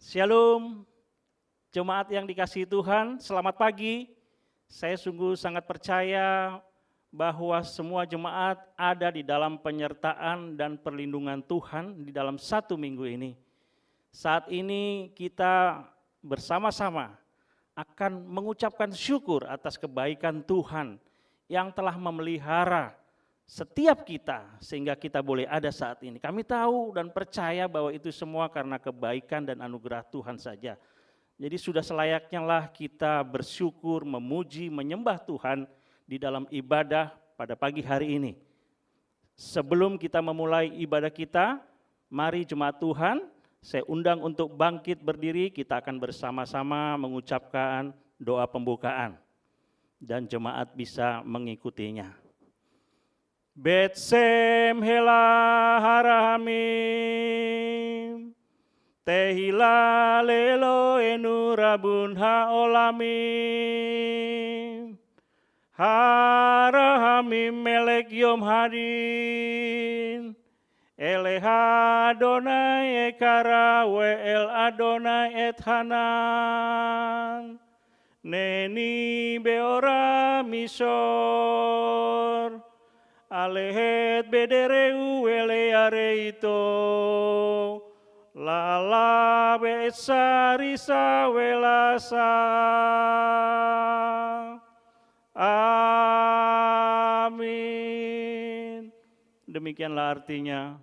Shalom, jemaat yang dikasihi Tuhan, selamat pagi. Saya sungguh sangat percaya bahwa semua jemaat ada di dalam penyertaan dan perlindungan Tuhan di dalam satu minggu ini. Saat ini kita bersama-sama akan mengucapkan syukur atas kebaikan Tuhan yang telah memelihara setiap kita sehingga kita boleh ada saat ini. Kami tahu dan percaya bahwa itu semua karena kebaikan dan anugerah Tuhan saja. Jadi sudah selayaknya lah kita bersyukur, memuji, menyembah Tuhan di dalam ibadah pada pagi hari ini. Sebelum kita memulai ibadah kita, mari jemaat Tuhan, saya undang untuk bangkit berdiri, kita akan bersama-sama mengucapkan doa pembukaan. Dan jemaat bisa mengikutinya. Betsem hela harahamim tehila lelo enu rabun haolamim harahamim melek yom hadin eleha Adonai ekara we el Adonai et hanan neni beora misor Alehet bedereu eleareito lala besarisa welasa. Amin. Demikianlah artinya,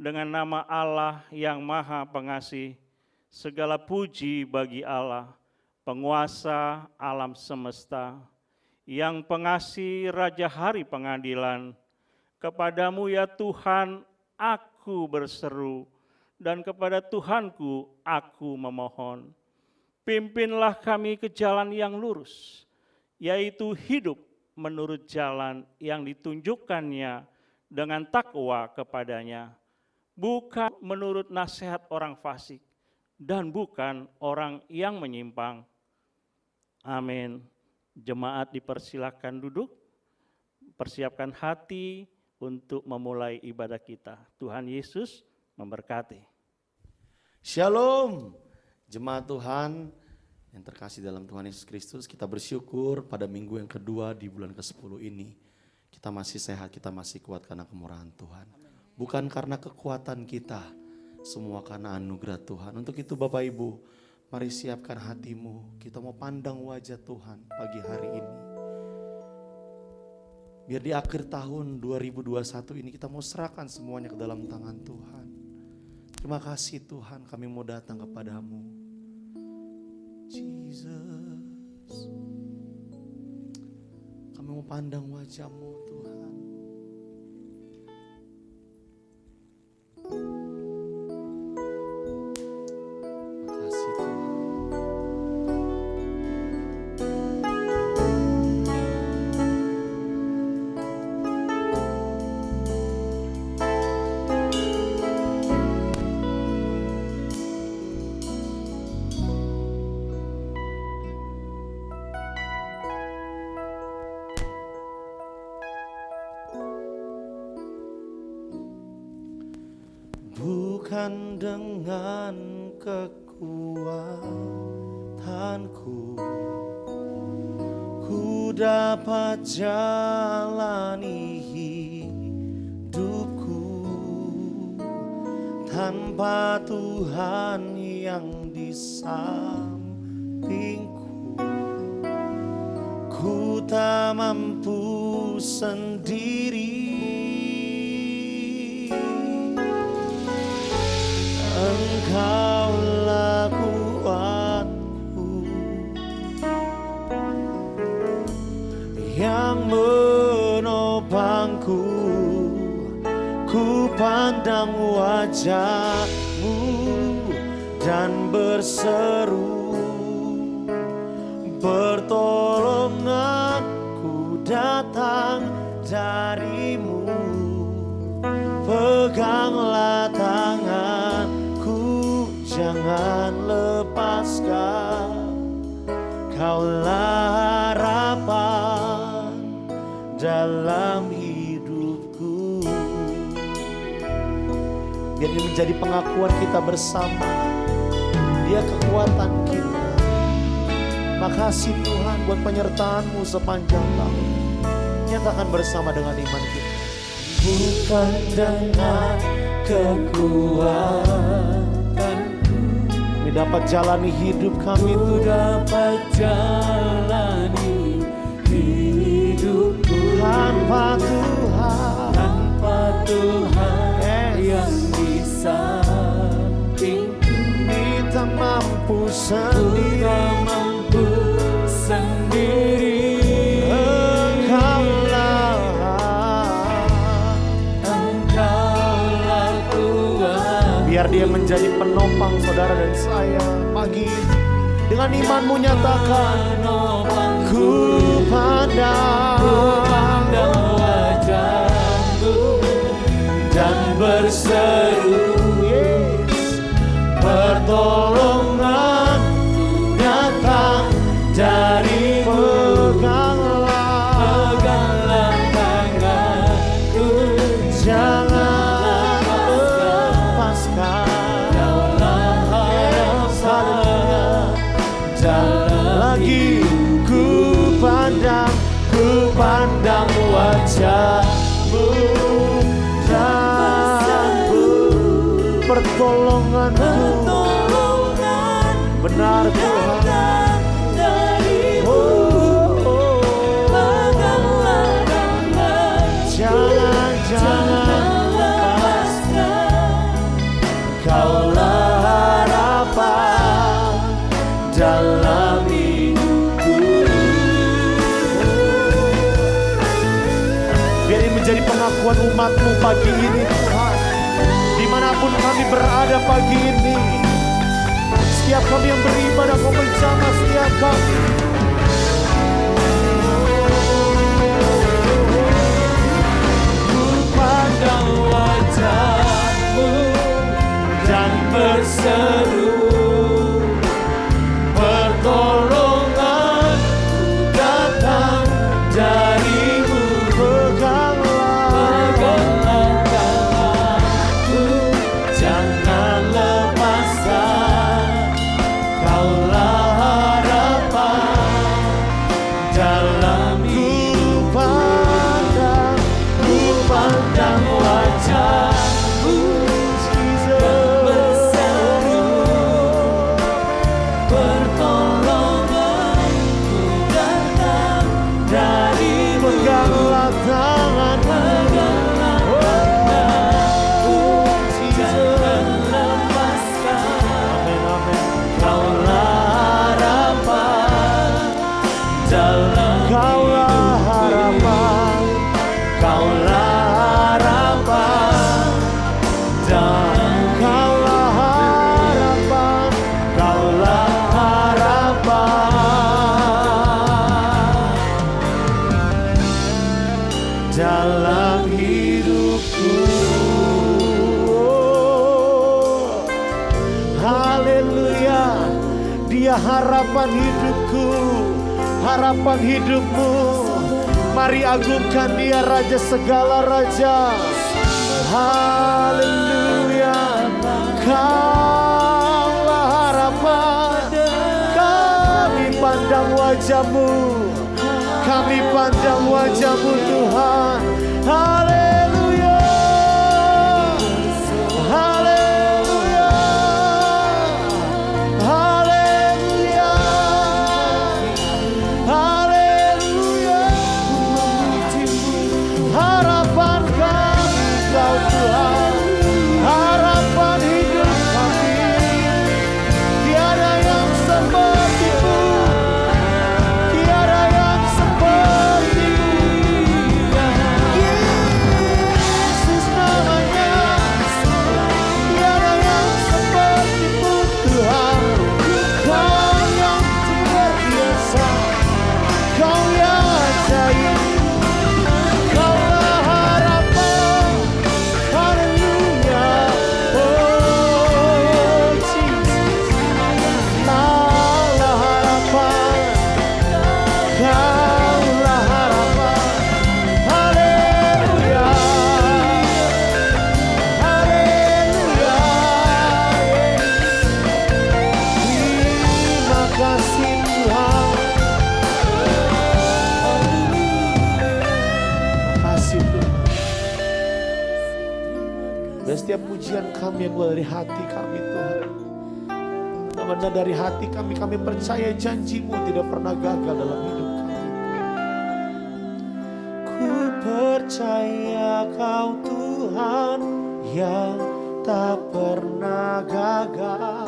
dengan nama Allah yang Maha Pengasih, segala puji bagi Allah, penguasa alam semesta, yang pengasih Raja Hari Pengadilan, kepadamu ya Tuhan aku berseru, dan kepada Tuhanku aku memohon. Pimpinlah kami ke jalan yang lurus, yaitu hidup menurut jalan yang ditunjukkannya dengan takwa kepadanya, bukan menurut nasihat orang fasik, dan bukan orang yang menyimpang. Amin. Jemaat dipersilakan duduk, persiapkan hati untuk memulai ibadah kita. Tuhan Yesus memberkati. Shalom, jemaat Tuhan yang terkasih dalam Tuhan Yesus Kristus. Kita bersyukur pada minggu yang kedua di bulan ke-10 ini. Kita masih sehat, kita masih kuat karena kemurahan Tuhan. Bukan karena kekuatan kita, semua karena anugerah Tuhan. Untuk itu Bapak Ibu, mari siapkan hatimu, kita mau pandang wajah Tuhan pagi hari ini. Biar di akhir tahun 2021 ini kita mau serahkan semuanya ke dalam tangan Tuhan. Terima kasih Tuhan, kami mau datang kepadamu. Jesus, kami mau pandang wajah-Mu Tuhan. Bukan dengan kekuatanku ku dapat jalani hidupku tanpa Tuhan yang di sampingku. Ku tak mampu sendiri. Engkaulah kuatku yang menopangku. Ku pandang wajah-Mu dan berseru, bertolong aku datang dari-Mu. Peganglah tanganku, jangan lepaskan. Kaulah harapan dalam hidupku. Biar ini menjadi pengakuan kita bersama. Dia kekuatan kita. Makasih Tuhan buat penyertaan-Mu sepanjang tahun. Nyatakan bersama dengan iman kita. Bukan dengan kekuatanku, Kami dapat jalani hidup kami ku Tuhan. dapat jalani hidupku Tanpa Tuhan, tanpa Tuhan Yes. yang di sampingku. kita mampu Ku sendiri. tak mampu sendiri. Engkaulah kuat. Biar dia menjadi penopang saudara dan saya pagi ini. Dengan imanmu nyatakan, ku pandang wajahmu dan berseru, Yes. pertolongan datang darimu. Peganglah tanganku, Jangan lepaskan. Lagi ku pandang wajahmu dan pertolonganmu. Benar Tuhan. Jangan lepaskan. Kaulah harapan dalam hidupku. Biar ini menjadi pengakuan umat-Mu pagi ini Tuhan. Dimanapun kami berada pagi ini, setiap kami yang beribadah Kau menjamah setiap kami. Ku pandang wajahmu dan berseru, pertolongan datang darimu. Peganglah tanganku, jangan lepaskan. Kaulah harapan dalam hidupku. Ku pandang wajahmu dan berseru, pertolonganku datang darimu. Peganglah tanganku, Jangan lepaskan. amin, amin. Kaulah harapan dalam Kaulah harapan, Kaulah harapan dan Kaulah harapan, Kaulah harapan dalam hidupku. Haleluya. Dia harapan hidupku, harapan hidupmu. Mari agungkan Dia, Raja segala raja. Haleluya. Kaulah harapan. Kami pandang wajah-Mu, kami pandang wajah-Mu Tuhan. Haleluya. Haleluya. Haleluya. Haleluya. Harapan kami Kau Tuhan, harapan hidup kami. Tiada yang seperti-Mu, tiada yang seperti-Mu. pujian kami yang keluar dari hati kami Tuhan. Benar dari hati kami percaya janji-Mu tidak pernah gagal dalam hidup kami. Ku percaya Kau Tuhan yang tak pernah gagal,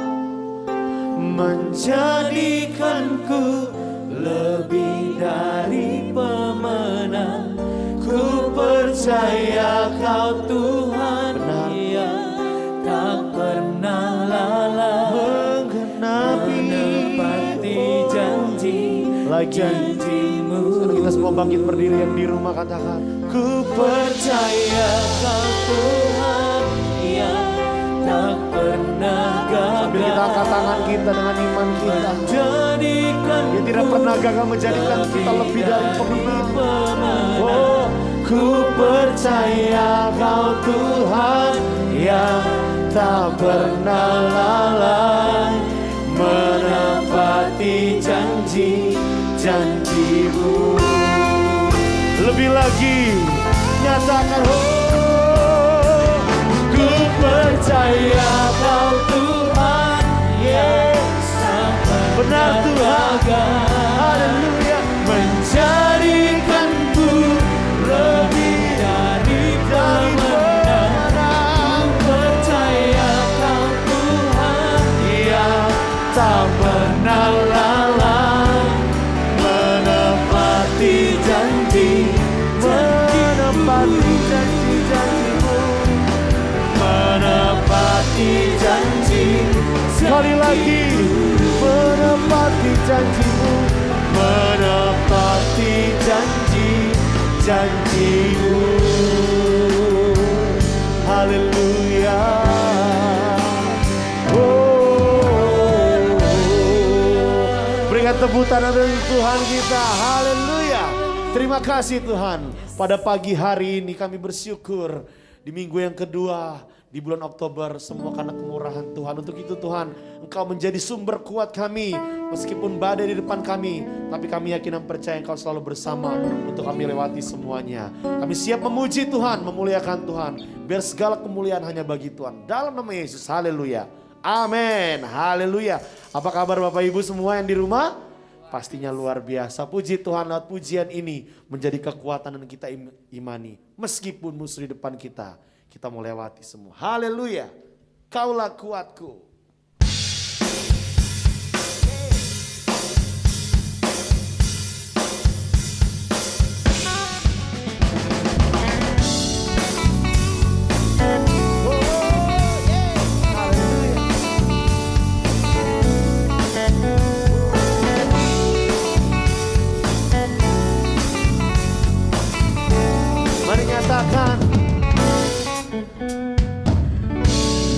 menjadikanku lebih dari pemenang. Ku percaya Kau Tuhan yang tak pernah lalai, menepati janji-Mu. Sekarang kita semua bangkit berdiri yang di rumah, katakan, ku percaya Kau Tuhan yang tak pernah gagal. Sambil kita angkat tangan kita dengan iman kita, Dia tidak pernah gagal menjadikan kita lebih dari pemenang. Oh, ku percaya Kau Tuhan yang tak pernah lalai, menepati janji-Mu. Lebih lagi nyatakan, oh, ku percaya Kau Tuhan, yes, benar Tuhan, haleluya, menjadikanku lebih dari pemenang. Percaya Kau Tuhan yang tak pernah lalai, menepati janji-Mu, menepati janji. Sekali lagi, menepati janji-Mu, menepati janji-Mu. Haleluya. Oh, berikan tepuk tangan untuk Tuhan kita. Haleluya. Terima kasih Tuhan. Pada pagi hari ini kami bersyukur di minggu yang kedua di bulan Oktober, semua karena kemurahan Tuhan. Untuk itu Tuhan, Engkau menjadi sumber kuat kami. Meskipun badai di depan kami, tapi kami yakin dan percaya Engkau selalu bersama untuk kami lewati semuanya. Kami siap memuji Tuhan, memuliakan Tuhan. Biar segala kemuliaan hanya bagi Tuhan. Dalam nama Yesus, haleluya. Amin, haleluya. Apa kabar Bapak Ibu semua yang di rumah? Pastinya luar biasa. Puji Tuhan, lewat pujian ini menjadi kekuatan dan kita imani. Meskipun musuh di depan kita, kita mau lewati semua. Haleluya. Kaulah kuatku.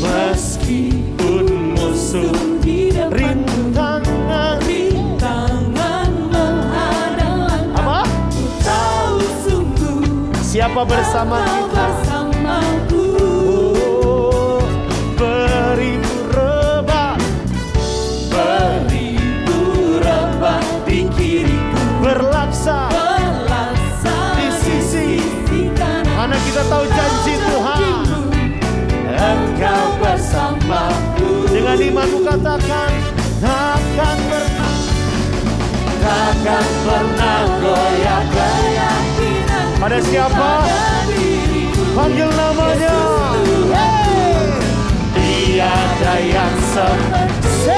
Meskipun musuh rintangan menghadang, apa? Ku tahu sungguh siapa bersama kita. Oh, beribu rebah di kiriku, berlaksa di sisi kanan. Karena kita tahu janji Tuhan, Engkau bersamaku. Dengan imanmu katakan, takkan pernah goyah keyakinan. Pada siapa? Panggil namanya. Tiada yang seperti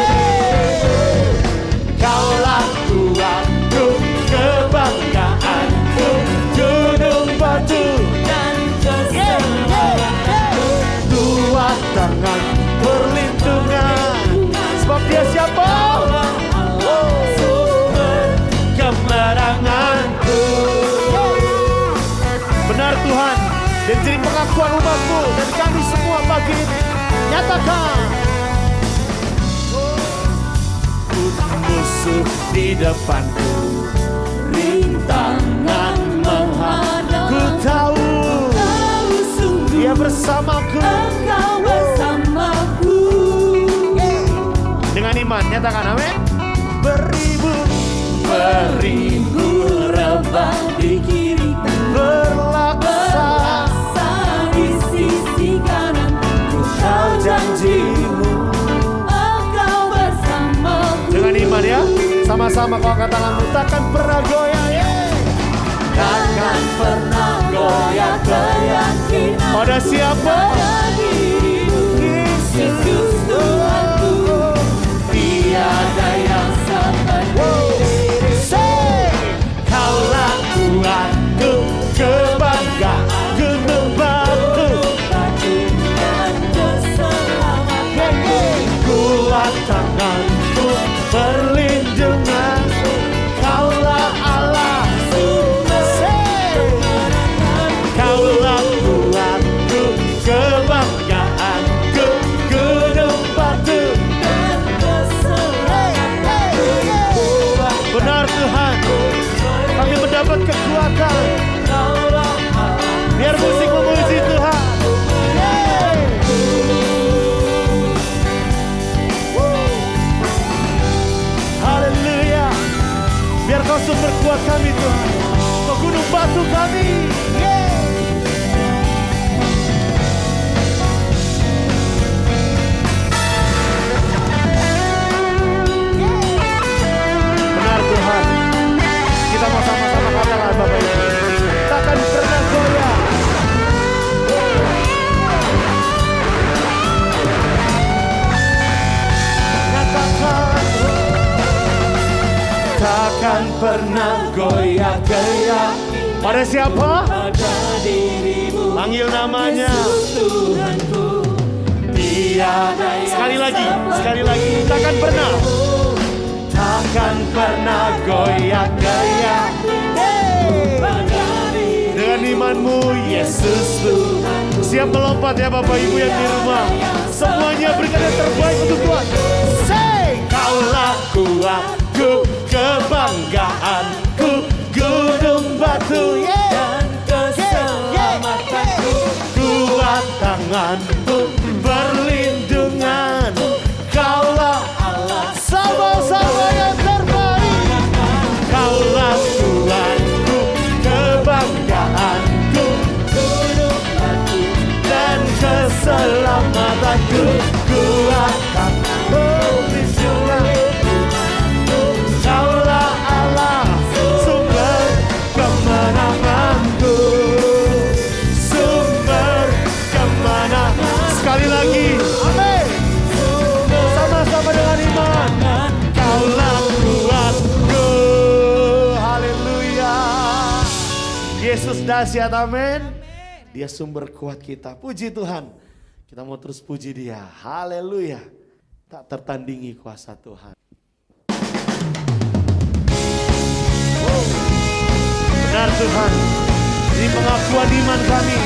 Kaulah Tuhanku, kebanggaanku, gunung batu dan keselamatan. Tuhan tangan perlindungan, sebab Dia siapa? Sumber kemenanganku. Benar Tuhan, dan jadi pengakuan umatmu dan kami semua pagi ini. Nyatakan, musuh di depanku, rintangan menghadang. Ku tahu Dia bersamaku. Engkau bersamaku. Dengan iman nyatakan amin. Beribu rebah di kiriku, berlaksa di sisi kanan. Ku sama-sama kau angkat tanganmu. Takkan pernah goyah, Takkan pernah goyah keyakinan pada siapa? pada dirimu, Yesus Tuhanku. Tiada yang seperti Kaulah Tuhanku, kebanggaanku, tempat dan keselamatan. kuat tanganku, perlindungan. Kaulah Allah, Kaulah Tuhanku, kebanggaanku, gunung batu Dan keselamatan. Benar Tuhan, kami mendapat kekuatan. Kaulah Allah. Biar musik memuji Tuhan. Haleluya. Biar kau sumber kuat kami Tuhan, kau gunung batu kami. Benar Tuhan, kita mau sama-sama katakan Bapak Ibu, takkan pernah goyah. Katakan, takkan pernah goyah keyakinan pada siapa? Pada dirimu, Panggil namanya. Tuhanku. Tiada yang Sekali lagi, takkan pernah. Takkan pernah goyah keyakinan. pada dirimu, Dengan imanmu, Yesus Tuhan. Siap melompat ya Bapak Ibu yang di rumah. Semuanya berikan yang terbaik untuk Tuhan. Say, Kaulah kuatku, kebanggaanku, gunung batu, dan keselamatanku. kuat tanganku, perlindungan. Kaulah Allah, sama-sama yang terbaik. Kaulah Tuhanku, kebanggaanku, Gunung batu dan keselamatanku. Kuat tanganku, perlindungan. Kaulah Allah, sumber kemenanganku, sumber kemenangan. Sekali lagi, amin. Sama-sama dengan iman. Kaulah kuatku, haleluya. Yesus dahsyat, amin. Dia sumber kuat kita. Puji Tuhan. Kita mau terus puji Dia. Haleluya. Tak tertandingi kuasa Tuhan. Benar Tuhan. Ini pengakuan iman kami.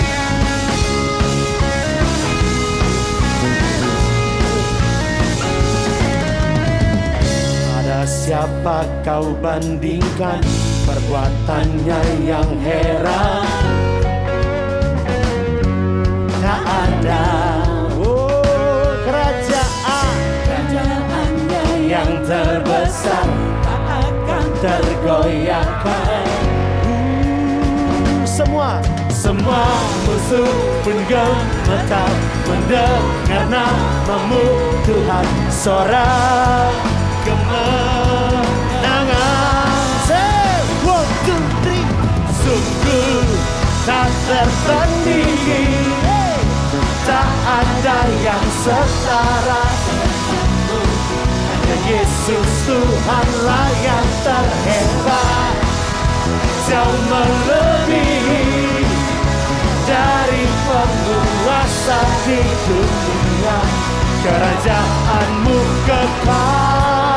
Pada siapa kau bandingkan perbuatannya yang heran? Tak ada kerajaannya yang terbesar tak akan tergoyahkan. Semua musuh pun gemetar mendengar namamu Tuhan. Sorak kemenangan. Say, 1, 2, 3. Sungguh tak tertandingi, tak ada yang setara. Hanya Yesus Tuhanlah yang terhebat, jauh melebihi dari penguasa di dunia. Kerajaanmu kekal.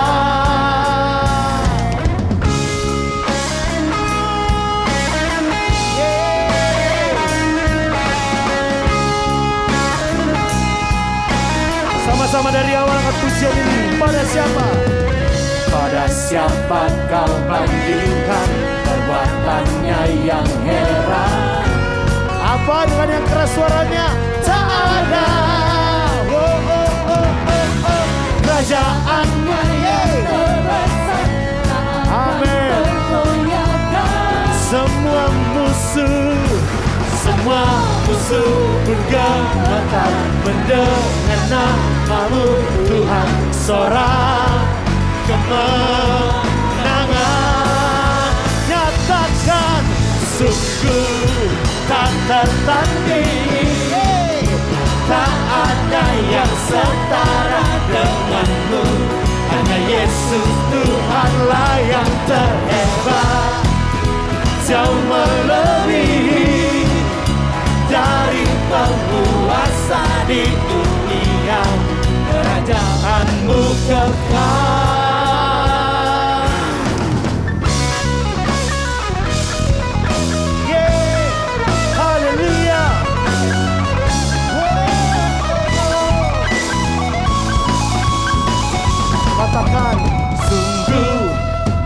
Sama-sama dari awal angkat pujian ini. Pada siapa? Pada siapa kau bandingkan perbuatannya yang heran? Apa dengan yang keras suaranya? Tak ada. Kerajaannya yang terbesar tak akan Amin. tergoyahkan. Semua musuh pun gemetar mendengar namamu Tuhan. Sorak kemenangan. tak tertandingi, tak ada yang setara denganmu. Hanya Yesus Tuhanlah yang terhebat, jauh melebihi dari penguasa di dunia. Kerajaanmu kekal. Yeah, haleluya. Katakan, sungguh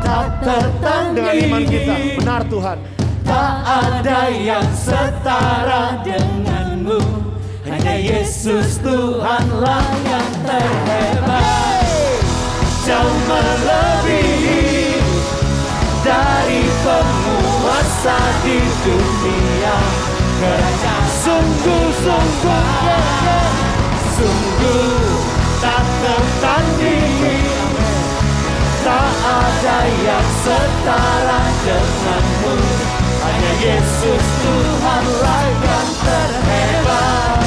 tak tertandingi. Dengan iman kita, benar Tuhan. Tak ada yang setara denganmu. Hanya Yesus Tuhanlah yang terhebat, jauh melebihi dari penguasa di dunia. Kerajaan sungguh tak tertandingi, tak ada yang setara denganmu. Hanya Yesus Tuhanlah yang terhebat,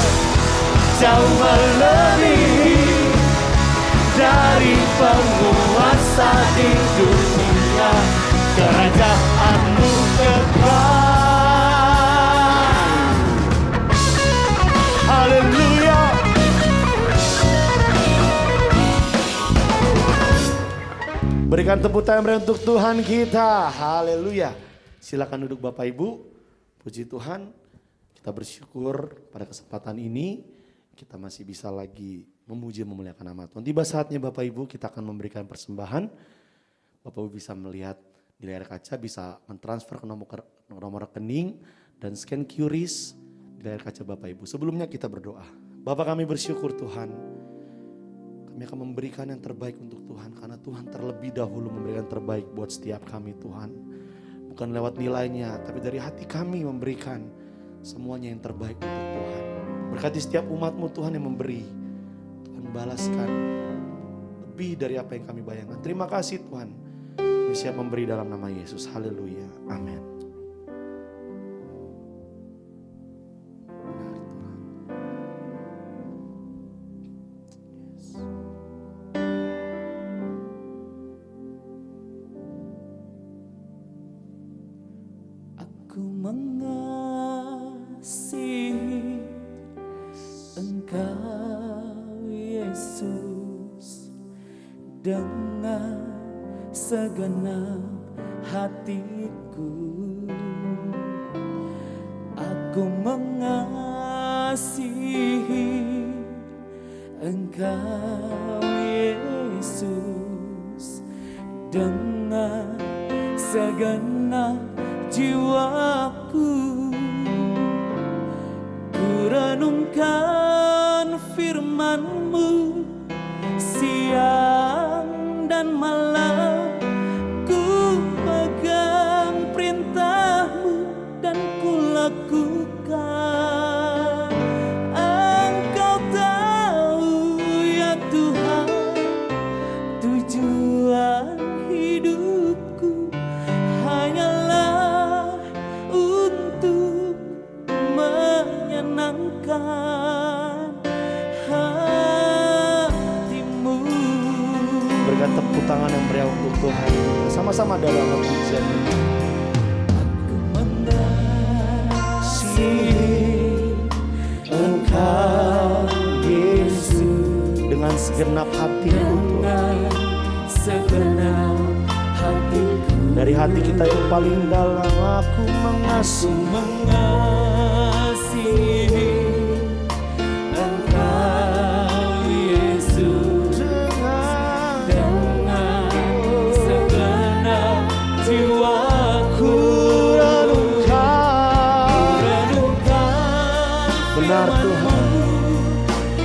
jauh melebihi dari penguasa di dunia. Kerajaanmu kekal. Haleluya. Berikan tepuk tangan untuk Tuhan kita. Haleluya. Silakan duduk Bapak Ibu. Puji Tuhan. Kita bersyukur pada kesempatan ini kita masih bisa lagi memuji memuliakan nama Tuhan. Tiba saatnya Bapak Ibu kita akan memberikan persembahan. Bapak Ibu bisa melihat di layar kaca, bisa mentransfer ke nomor rekening dan scan QRIS di layar kaca Bapak Ibu. Sebelumnya kita berdoa. Bapak, kami bersyukur Tuhan. Kami akan memberikan yang terbaik untuk Tuhan karena Tuhan terlebih dahulu memberikan terbaik buat setiap kami Tuhan. Bukan lewat nilainya, tapi dari hati kami memberikan semuanya yang terbaik untuk Tuhan. Berkati setiap umat-Mu Tuhan yang memberi. Tuhan balaskan lebih dari apa yang kami bayangkan. Terima kasih Tuhan. Kami siap memberi dalam nama Yesus. Haleluya. Amin. Aku mengasihi Engkau Yesus dengan segenap hatiku. Aku mengasihi Engkau Yesus dengan segenap jiwaku. Ku renungkan firman-Mu siang dan malam. Ku pegang perintah-Mu dan ku lakukan. Engkau tahu ya Tuhan tujuan hidupku hanyalah untuk menyenangkan hati-Mu. Berikan tepuk tangan yang meriah untuk Tuhan. Sama-sama dalam pujian ini. Aku mengasihi Engkau Yesus Dengan segenap hatiku Tuhan. dengan segenap hatiku. Dari hati kita yang paling dalam, aku mengasihi. Mengasihi Engkau Yesus dengan segenap jiwaku. Renungkan Benar Tuhan.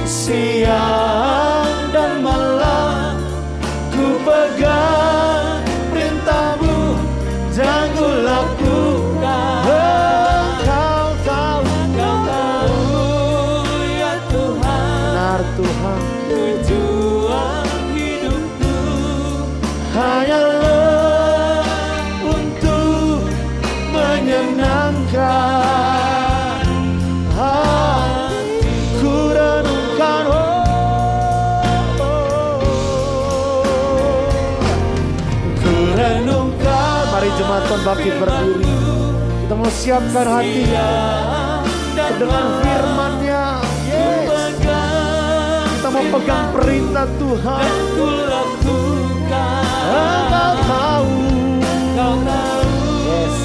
siang dan malam. Ku pegang perintah-Mu dan ku lakukan. Engkau tahu Engkau tahu ya Tuhan benar Tuhan. tujuan hidupku Hanyalah untuk menyenangkan bangkit berdiri. Kita mau siapkan hati dengan firman-Nya. Yes. Kita mau pegang perintah Tuhan. Engkau tahu. Yes.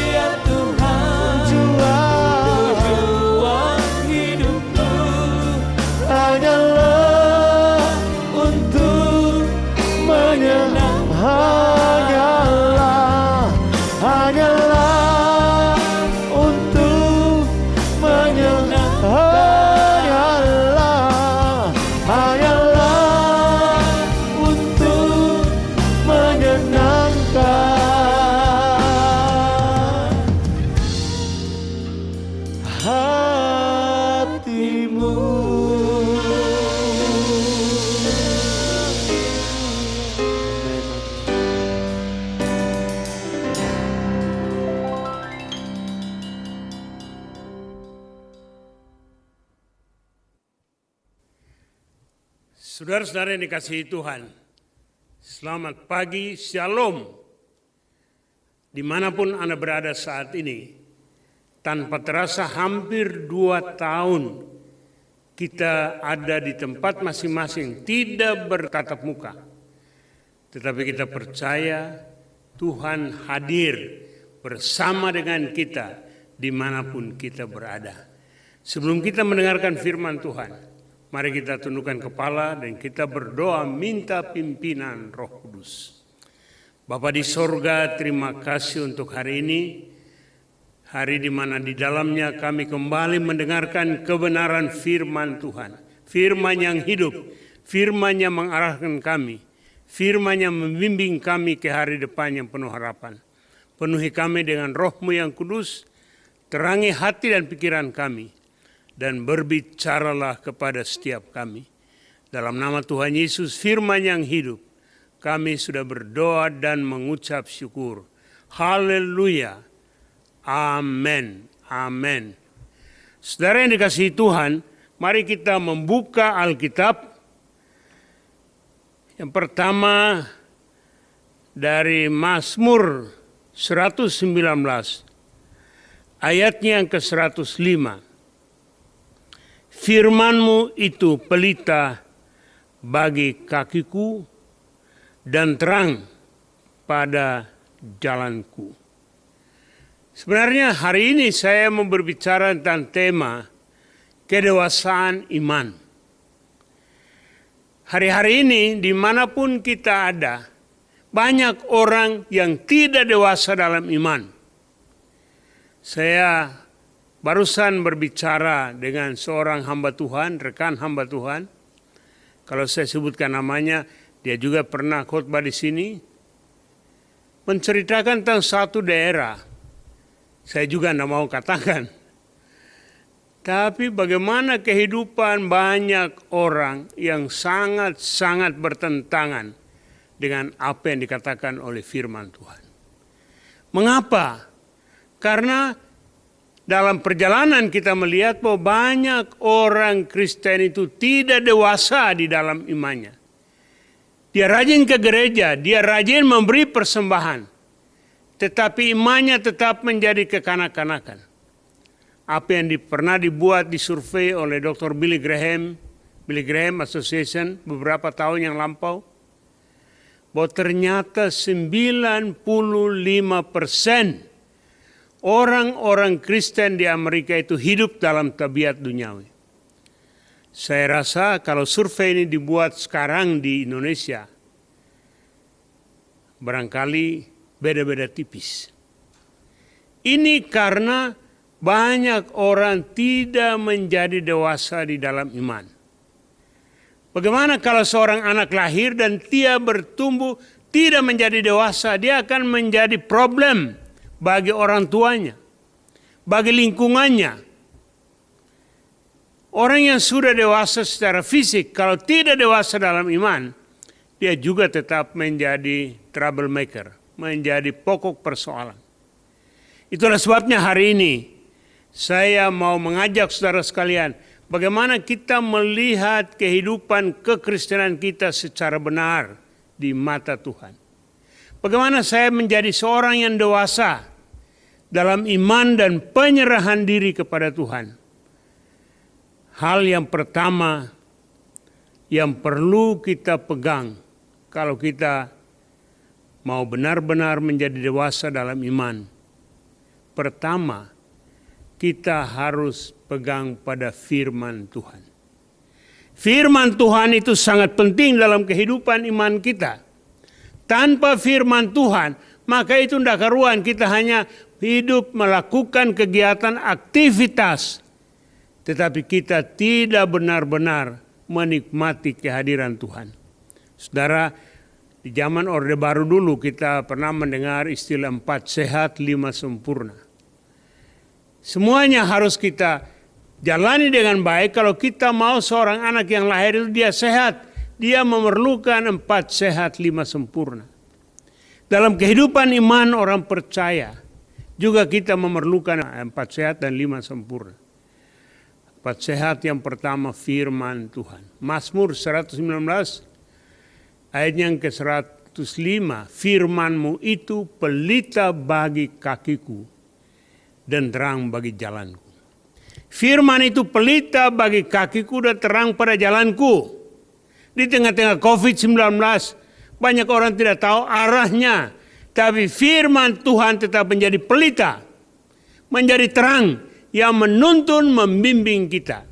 Ya Tuhan, tujuan hidupku Hanyalah untuk menyenangkan. Hanyalah untuk menyenangkan. Hanyalah untuk menyenangkan hatimu. Saudara-saudara yang dikasihi Tuhan, selamat pagi, shalom. Dimanapun Anda berada saat ini, tanpa terasa hampir 2 tahun kita ada di tempat masing-masing, tidak bertatap muka. Tetapi kita percaya Tuhan hadir bersama dengan kita dimanapun kita berada. Sebelum kita mendengarkan firman Tuhan, mari kita tundukkan kepala dan kita berdoa minta pimpinan Roh Kudus. Bapa di sorga, terima kasih untuk hari ini. Hari di mana di dalamnya kami kembali mendengarkan kebenaran firman Tuhan. Firman yang hidup, firman yang mengarahkan kami. Firman yang membimbing kami ke hari depan yang penuh harapan. Penuhi kami dengan Roh-Mu yang kudus, terangi hati dan pikiran kami. Dan berbicaralah kepada setiap kami. Dalam nama Tuhan Yesus, firman yang hidup, kami sudah berdoa dan mengucap syukur. Haleluya. Amin. Amin. Saudara yang dikasihi Tuhan, mari kita membuka Alkitab. Yang pertama dari Mazmur 119, ayatnya yang ke-105. Firman-Mu itu pelita bagi kakiku dan terang pada jalanku. Sebenarnya hari ini saya mau berbicara tentang tema kedewasaan iman. Hari-hari ini dimanapun kita ada, banyak orang yang tidak dewasa dalam iman. Saya barusan berbicara dengan seorang hamba Tuhan, rekan hamba Tuhan. Kalau saya sebutkan namanya, dia juga pernah khotbah di sini. Menceritakan tentang satu daerah. Saya juga tidak mau katakan. Tapi bagaimana kehidupan banyak orang yang sangat-sangat bertentangan dengan apa yang dikatakan oleh firman Tuhan. Mengapa? Karena dalam perjalanan kita melihat bahwa banyak orang Kristen itu tidak dewasa di dalam imannya. Dia rajin ke gereja, dia rajin memberi persembahan. Tetapi imannya tetap menjadi kekanak-kanakan. Apa yang pernah dibuat di survei oleh Dr. Billy Graham Association beberapa tahun yang lampau. Bahwa ternyata 95% orang-orang Kristen di Amerika itu hidup dalam tabiat duniawi. Saya rasa kalau survei ini dibuat sekarang di Indonesia, barangkali beda-beda tipis. Ini karena banyak orang tidak menjadi dewasa di dalam iman. Bagaimana kalau seorang anak lahir dan dia bertumbuh tidak menjadi dewasa, dia akan menjadi problem bagi orang tuanya, bagi lingkungannya. Orang yang sudah dewasa secara fisik, kalau tidak dewasa dalam iman, dia juga tetap menjadi troublemaker, menjadi pokok persoalan. Itulah sebabnya hari ini saya mau mengajak saudara sekalian, bagaimana kita melihat kehidupan kekristenan kita secara benar di mata Tuhan. Bagaimana saya menjadi seorang yang dewasa dalam iman dan penyerahan diri kepada Tuhan? Hal yang pertama yang perlu kita pegang kalau kita mau benar-benar menjadi dewasa dalam iman. Pertama, kita harus pegang pada firman Tuhan. Firman Tuhan itu sangat penting dalam kehidupan iman kita. Tanpa firman Tuhan, maka itu tidak karuan. Kita hanya hidup melakukan kegiatan aktivitas. Tetapi kita tidak benar-benar menikmati kehadiran Tuhan. Saudara, di zaman Orde Baru dulu kita pernah mendengar istilah 4 sehat, 5 sempurna. Semuanya harus kita jalani dengan baik kalau kita mau seorang anak yang lahir itu dia sehat. Dia memerlukan 4 sehat, 5 sempurna. Dalam kehidupan iman orang percaya, juga kita memerlukan 4 sehat dan 5 sempurna. 4 sehat yang pertama firman Tuhan. Mazmur 119 ayat yang ke-105. Firman-Mu itu pelita bagi kakiku dan terang bagi jalanku. Firman itu pelita bagi kakiku dan terang pada jalanku. Di tengah-tengah COVID-19, banyak orang tidak tahu arahnya. Tapi firman Tuhan tetap menjadi pelita, menjadi terang yang menuntun, membimbing kita.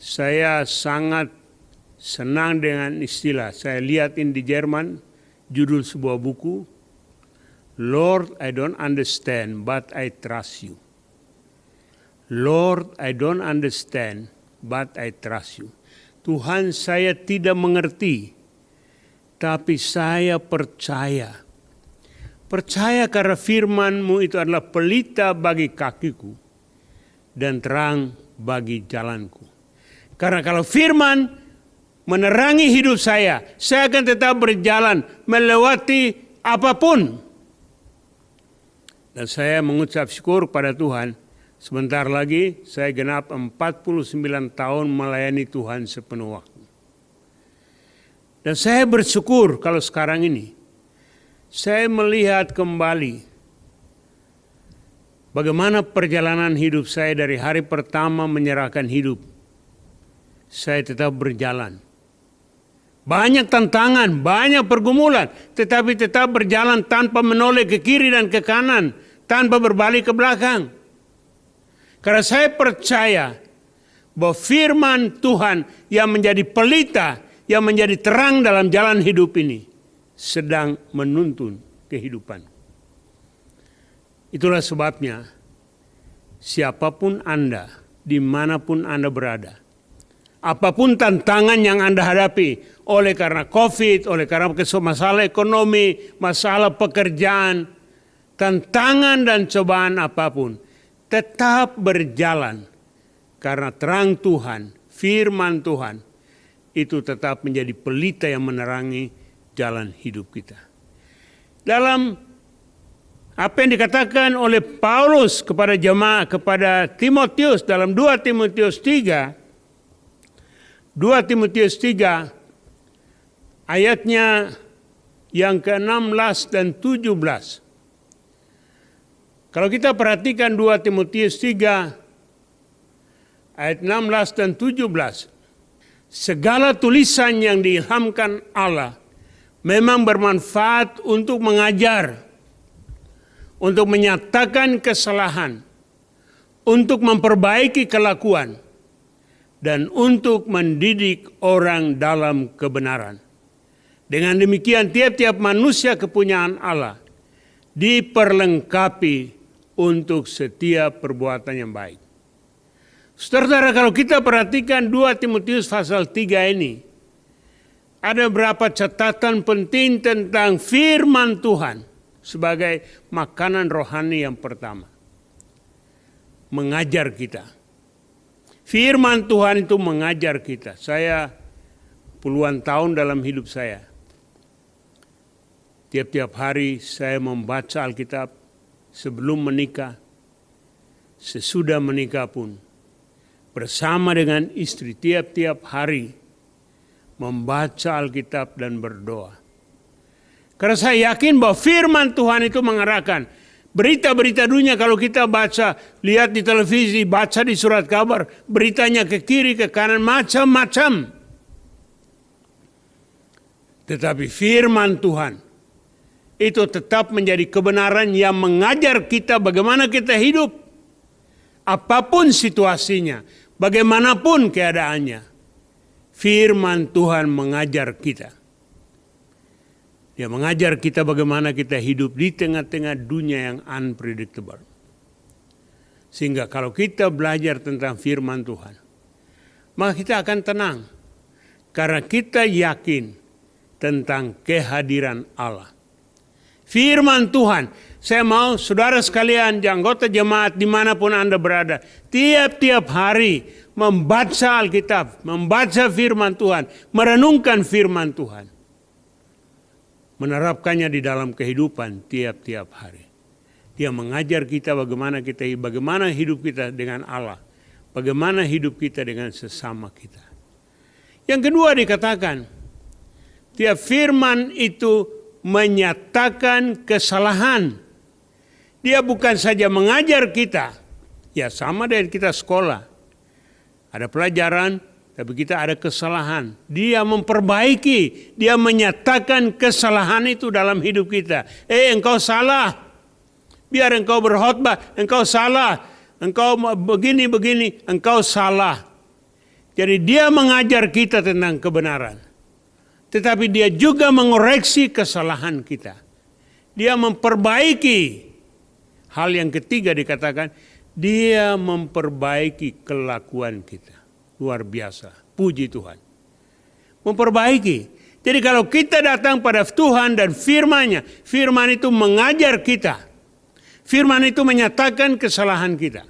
Saya sangat senang dengan istilah. Saya lihat di Jerman, judul sebuah buku, Lord, I don't understand, but I trust you. Lord, I don't understand, but I trust you. Tuhan, saya tidak mengerti, tapi saya percaya. Percaya karena firman-Mu itu adalah pelita bagi kakiku dan terang bagi jalanku. Karena kalau firman menerangi hidup saya akan tetap berjalan melewati apapun. Dan saya mengucap syukur pada Tuhan. Sebentar lagi saya genap 49 tahun melayani Tuhan sepenuh waktu. Dan saya bersyukur kalau sekarang ini saya melihat kembali bagaimana perjalanan hidup saya dari hari pertama menyerahkan hidup. Saya tetap berjalan. Banyak tantangan, banyak pergumulan, tetapi tetap berjalan tanpa menoleh ke kiri dan ke kanan, tanpa berbalik ke belakang. Karena saya percaya bahwa firman Tuhan yang menjadi pelita, yang menjadi terang dalam jalan hidup ini, sedang menuntun kehidupan. Itulah sebabnya, siapapun Anda, dimanapun Anda berada, apapun tantangan yang Anda hadapi, oleh karena COVID, oleh karena masalah ekonomi, masalah pekerjaan, tantangan dan cobaan apapun, tetap berjalan. Karena terang Tuhan, firman Tuhan, itu tetap menjadi pelita yang menerangi jalan hidup kita. Dalam apa yang dikatakan oleh Paulus kepada jemaat, kepada Timotius dalam 2 Timotius 3 ayatnya yang ke-16 dan 17. Kalau kita perhatikan 2 Timotius 3 ayat 16 dan 17. Segala tulisan yang diilhamkan Allah memang bermanfaat untuk mengajar, untuk menyatakan kesalahan, untuk memperbaiki kelakuan, dan untuk mendidik orang dalam kebenaran. Dengan demikian tiap-tiap manusia kepunyaan Allah diperlengkapi untuk setiap perbuatan yang baik. Saudara, kalau kita perhatikan 2 Timotius pasal 3 ini, ada beberapa catatan penting tentang firman Tuhan sebagai makanan rohani yang pertama. Mengajar kita. Firman Tuhan itu mengajar kita. Saya puluhan tahun dalam hidup saya. Tiap-tiap hari saya membaca Alkitab sebelum menikah, sesudah menikah pun. Bersama dengan istri tiap-tiap hari membaca Alkitab dan berdoa. Karena saya yakin bahwa firman Tuhan itu mengarahkan. Berita-berita dunia kalau kita baca, lihat di televisi, baca di surat kabar, beritanya ke kiri, ke kanan, macam-macam. Tetapi firman Tuhan itu tetap menjadi kebenaran yang mengajar kita bagaimana kita hidup. Apapun situasinya, bagaimanapun keadaannya, firman Tuhan mengajar kita. Dia mengajar kita bagaimana kita hidup di tengah-tengah dunia yang unpredictable. Sehingga kalau kita belajar tentang firman Tuhan, maka kita akan tenang. Karena kita yakin tentang kehadiran Allah. Firman Tuhan, saya mau saudara sekalian, anggota jemaat dimanapun Anda berada, tiap-tiap hari membaca Alkitab, membaca firman Tuhan, merenungkan firman Tuhan. Menerapkannya di dalam kehidupan tiap-tiap hari. Dia mengajar kita bagaimana hidup kita dengan Allah, bagaimana hidup kita dengan sesama kita. Yang kedua dikatakan, tiap firman itu menyatakan kesalahan. Dia bukan saja mengajar kita, ya sama dengan kita sekolah. Ada pelajaran, tapi kita ada kesalahan. Dia memperbaiki, dia menyatakan kesalahan itu dalam hidup kita. Engkau salah. Biar engkau berkhotbah, engkau salah. Engkau begini, engkau salah. Jadi dia mengajar kita tentang kebenaran. Tetapi dia juga mengoreksi kesalahan kita. Dia memperbaiki. Hal yang ketiga dikatakan, dia memperbaiki kelakuan kita. Luar biasa, puji Tuhan. Memperbaiki. Jadi kalau kita datang pada Tuhan dan firman-Nya, firman itu mengajar kita. Firman itu menyatakan kesalahan kita.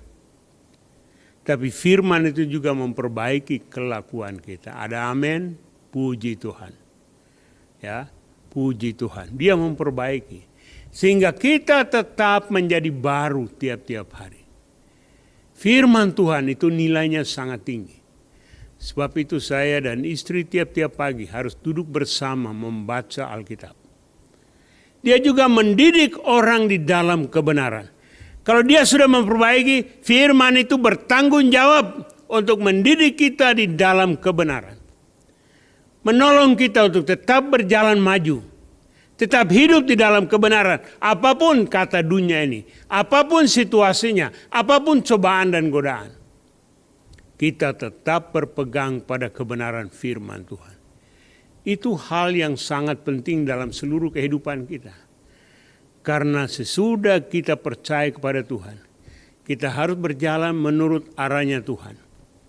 Tapi firman itu juga memperbaiki kelakuan kita. Ada amin, puji Tuhan. Ya, puji Tuhan. Dia memperbaiki. Sehingga kita tetap menjadi baru tiap-tiap hari. Firman Tuhan itu nilainya sangat tinggi. Sebab itu saya dan istri tiap-tiap pagi harus duduk bersama membaca Alkitab. Dia juga mendidik orang di dalam kebenaran. Kalau dia sudah memperbaiki, firman itu bertanggung jawab untuk mendidik kita di dalam kebenaran. Menolong kita untuk tetap berjalan maju. Tetap hidup di dalam kebenaran. Apapun kata dunia ini. Apapun situasinya. Apapun cobaan dan godaan. Kita tetap berpegang pada kebenaran firman Tuhan. Itu hal yang sangat penting dalam seluruh kehidupan kita. Karena sesudah kita percaya kepada Tuhan, kita harus berjalan menurut arahnya Tuhan.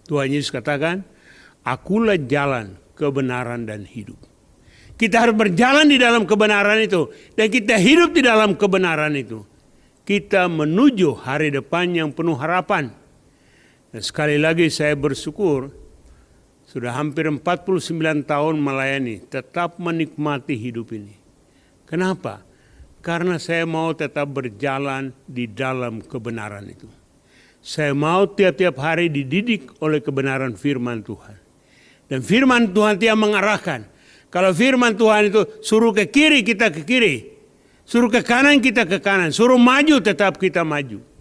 Tuhan Yesus katakan, akulah jalan, kebenaran dan hidup. Kita harus berjalan di dalam kebenaran itu. Dan kita hidup di dalam kebenaran itu. Kita menuju hari depan yang penuh harapan. Dan sekali lagi saya bersyukur, sudah hampir 49 tahun melayani, tetap menikmati hidup ini. Kenapa? Karena saya mau tetap berjalan di dalam kebenaran itu. Saya mau tiap-tiap hari dididik oleh kebenaran firman Tuhan. Dan firman Tuhan dia mengarahkan. Kalau firman Tuhan itu suruh ke kiri, kita ke kiri. Suruh ke kanan, kita ke kanan. Suruh maju, tetap kita maju.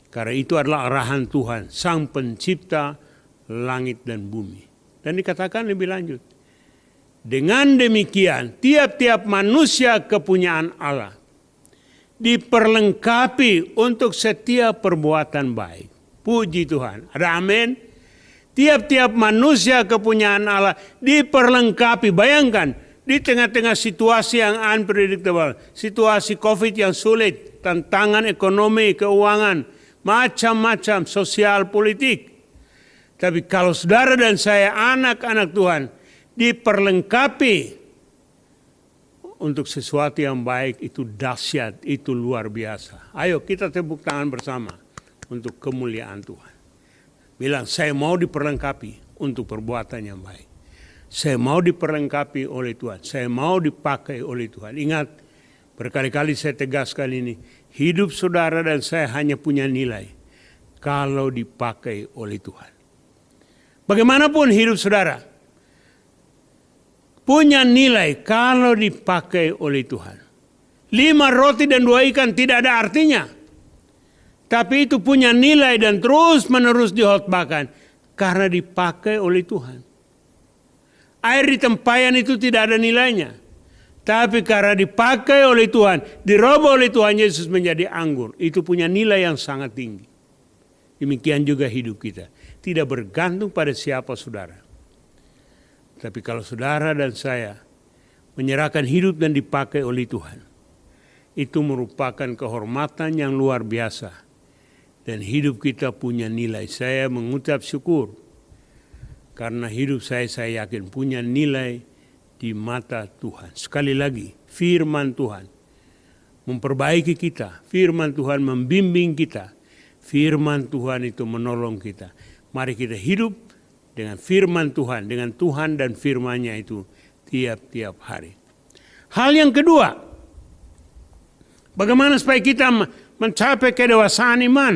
Karena itu adalah arahan Tuhan, Sang Pencipta langit dan bumi. Dan dikatakan lebih lanjut. Dengan demikian, tiap-tiap manusia kepunyaan Allah diperlengkapi untuk setiap perbuatan baik. Puji Tuhan. Ada amin? Tiap-tiap manusia kepunyaan Allah diperlengkapi. Bayangkan, di tengah-tengah situasi yang unpredictable, situasi COVID yang sulit, tantangan ekonomi, keuangan, macam-macam sosial politik. Tapi kalau saudara dan saya anak-anak Tuhan diperlengkapi untuk sesuatu yang baik, itu dahsyat, itu luar biasa. Ayo kita tepuk tangan bersama untuk kemuliaan Tuhan. Bilang, saya mau diperlengkapi untuk perbuatan yang baik. Saya mau diperlengkapi oleh Tuhan. Saya mau dipakai oleh Tuhan. Ingat, berkali-kali saya tegaskan ini. Hidup saudara dan saya hanya punya nilai kalau dipakai oleh Tuhan. Bagaimanapun hidup saudara, punya nilai kalau dipakai oleh Tuhan. 5 roti dan 2 ikan tidak ada artinya. Tapi itu punya nilai dan terus menerus dihotbahkan karena dipakai oleh Tuhan. Air di tempayan itu tidak ada nilainya. Tapi karena dipakai oleh Tuhan, dirubah oleh Tuhan Yesus menjadi anggur. Itu punya nilai yang sangat tinggi. Demikian juga hidup kita. Tidak bergantung pada siapa saudara. Tapi kalau saudara dan saya menyerahkan hidup dan dipakai oleh Tuhan, itu merupakan kehormatan yang luar biasa. Dan hidup kita punya nilai. Saya mengucap syukur. Karena hidup saya yakin punya nilai di mata Tuhan. Sekali lagi, firman Tuhan memperbaiki kita. Firman Tuhan membimbing kita. Firman Tuhan itu menolong kita. Mari kita hidup dengan firman Tuhan. Dengan Tuhan dan firman-Nya itu tiap-tiap hari. Hal yang kedua, bagaimana supaya kita mencapai kedewasaan iman?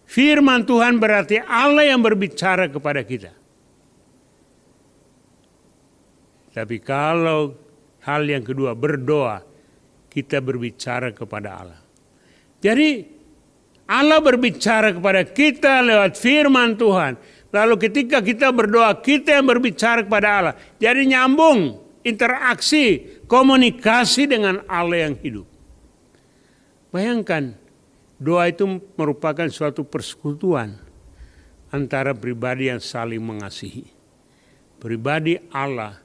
Firman Tuhan berarti Allah yang berbicara kepada kita. Tapi kalau hal yang kedua, berdoa, kita berbicara kepada Allah. Jadi Allah berbicara kepada kita lewat firman Tuhan. Lalu ketika kita berdoa, kita yang berbicara kepada Allah. Jadi nyambung, interaksi, komunikasi dengan Allah yang hidup. Bayangkan, doa itu merupakan suatu persekutuan antara pribadi yang saling mengasihi. Pribadi Allah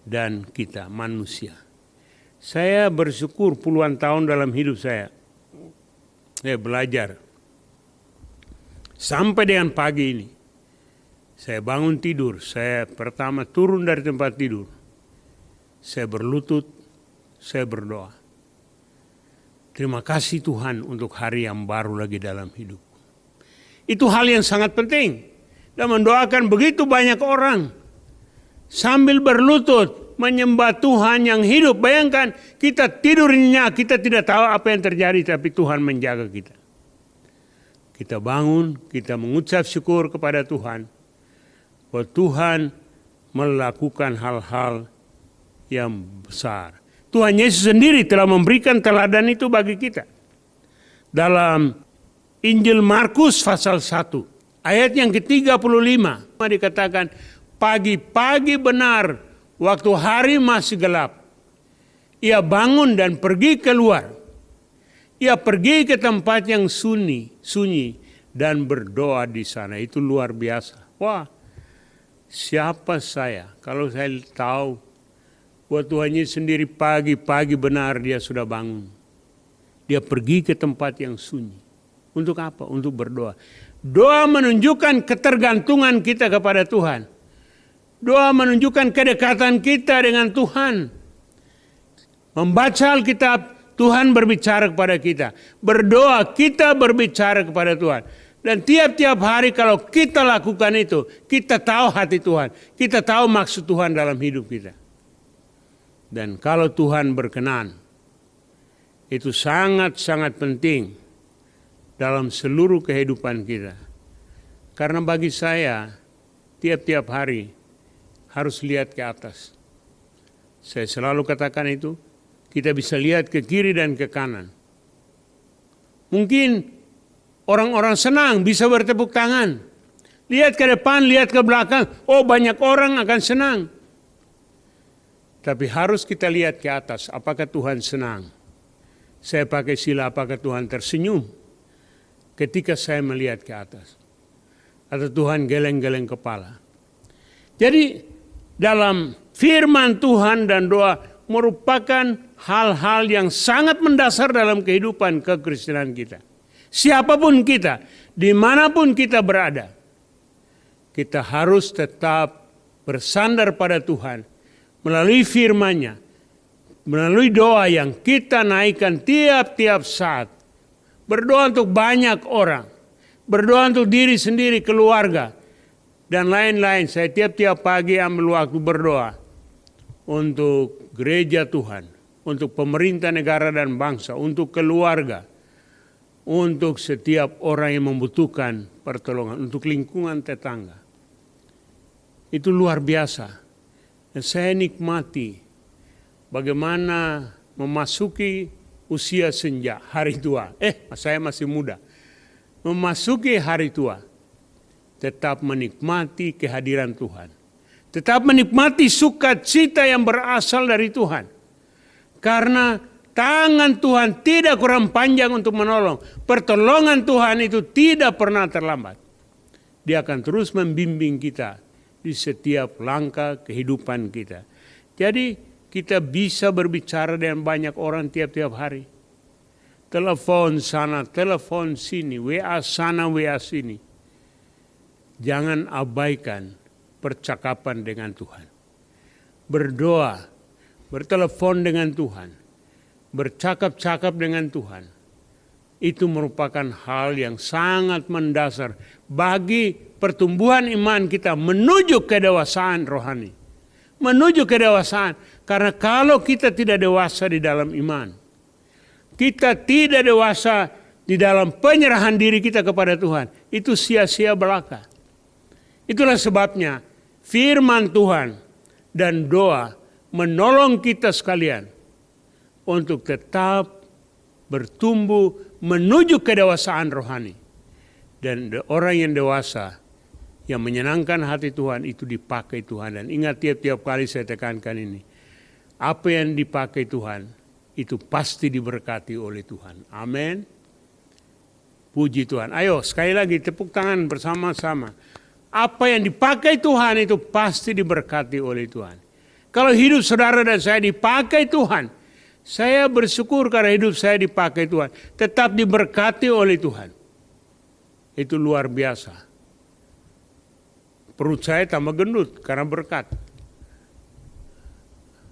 dan kita manusia. Saya bersyukur puluhan tahun dalam hidup saya belajar. Sampai dengan pagi ini, saya bangun tidur, saya pertama turun dari tempat tidur. Saya berlutut, saya berdoa. Terima kasih Tuhan untuk hari yang baru lagi dalam hidup. Itu hal yang sangat penting. Dan mendoakan begitu banyak orang. Sambil berlutut menyembah Tuhan yang hidup. Bayangkan kita tidur nyenyak, kita tidak tahu apa yang terjadi. Tapi Tuhan menjaga kita. Kita bangun, kita mengucap syukur kepada Tuhan. Bahwa Tuhan melakukan hal-hal yang besar. Tuhan Yesus sendiri telah memberikan teladan itu bagi kita. Dalam Injil Markus pasal 1, ayat yang ke-35, dikatakan, pagi-pagi benar, waktu hari masih gelap, ia bangun dan pergi keluar. Ia pergi ke tempat yang sunyi dan berdoa di sana. Itu luar biasa. Wah, siapa saya kalau saya tahu bahwa Tuhan Yesus sendiri pagi-pagi benar dia sudah bangun. Dia pergi ke tempat yang sunyi. Untuk apa? Untuk berdoa. Doa menunjukkan ketergantungan kita kepada Tuhan. Doa menunjukkan kedekatan kita dengan Tuhan. Membaca Alkitab, Tuhan berbicara kepada kita. Berdoa, kita berbicara kepada Tuhan. Dan tiap-tiap hari kalau kita lakukan itu, kita tahu hati Tuhan. Kita tahu maksud Tuhan dalam hidup kita. Dan kalau Tuhan berkenan, itu sangat-sangat penting dalam seluruh kehidupan kita. Karena bagi saya, tiap-tiap hari harus lihat ke atas. Saya selalu katakan itu, kita bisa lihat ke kiri dan ke kanan. Mungkin orang-orang senang bisa bertepuk tangan. Lihat ke depan, lihat ke belakang, oh banyak orang akan senang. Tapi harus kita lihat ke atas, apakah Tuhan senang? Saya pakai sila, apakah Tuhan tersenyum ketika saya melihat ke atas? Atau Tuhan geleng-geleng kepala? Jadi dalam firman Tuhan dan doa merupakan hal-hal yang sangat mendasar dalam kehidupan kekristenan kita. Siapapun kita, dimanapun kita berada, kita harus tetap bersandar pada Tuhan. Melalui firman-Nya, melalui doa yang kita naikkan tiap-tiap saat. Berdoa untuk banyak orang. Berdoa untuk diri sendiri, keluarga. Dan lain-lain. Saya tiap-tiap pagi ambil waktu berdoa. Untuk gereja Tuhan. Untuk pemerintah negara dan bangsa. Untuk keluarga. Untuk setiap orang yang membutuhkan pertolongan. Untuk lingkungan tetangga. Itu luar biasa. Dan saya nikmati bagaimana memasuki usia senja, hari tua. Saya masih muda. Memasuki hari tua, tetap menikmati kehadiran Tuhan. Tetap menikmati sukacita yang berasal dari Tuhan. Karena tangan Tuhan tidak kurang panjang untuk menolong. Pertolongan Tuhan itu tidak pernah terlambat. Dia akan terus membimbing kita di setiap langkah kehidupan kita. Jadi kita bisa berbicara dengan banyak orang tiap-tiap hari. Telepon sana, telepon sini, WA sana, WA sini. Jangan abaikan percakapan dengan Tuhan. Berdoa, bertelepon dengan Tuhan, bercakap-cakap dengan Tuhan. Itu merupakan hal yang sangat mendasar bagi pertumbuhan iman kita menuju kedewasaan rohani. Menuju kedewasaan. Karena kalau kita tidak dewasa di dalam iman, kita tidak dewasa di dalam penyerahan diri kita kepada Tuhan, itu sia-sia belaka. Itulah sebabnya firman Tuhan dan doa menolong kita sekalian untuk tetap bertumbuh menuju kedewasaan rohani. Dan orang yang dewasa yang menyenangkan hati Tuhan itu dipakai Tuhan. Dan ingat tiap-tiap kali saya tekankan ini, apa yang dipakai Tuhan itu pasti diberkati oleh Tuhan. Amin. Puji Tuhan. Ayo sekali lagi tepuk tangan bersama-sama. Apa yang dipakai Tuhan itu pasti diberkati oleh Tuhan. Kalau hidup saudara dan saya dipakai Tuhan, saya bersyukur karena hidup saya dipakai Tuhan. Tetap diberkati oleh Tuhan. Itu luar biasa. Perut saya tambah gendut karena berkat.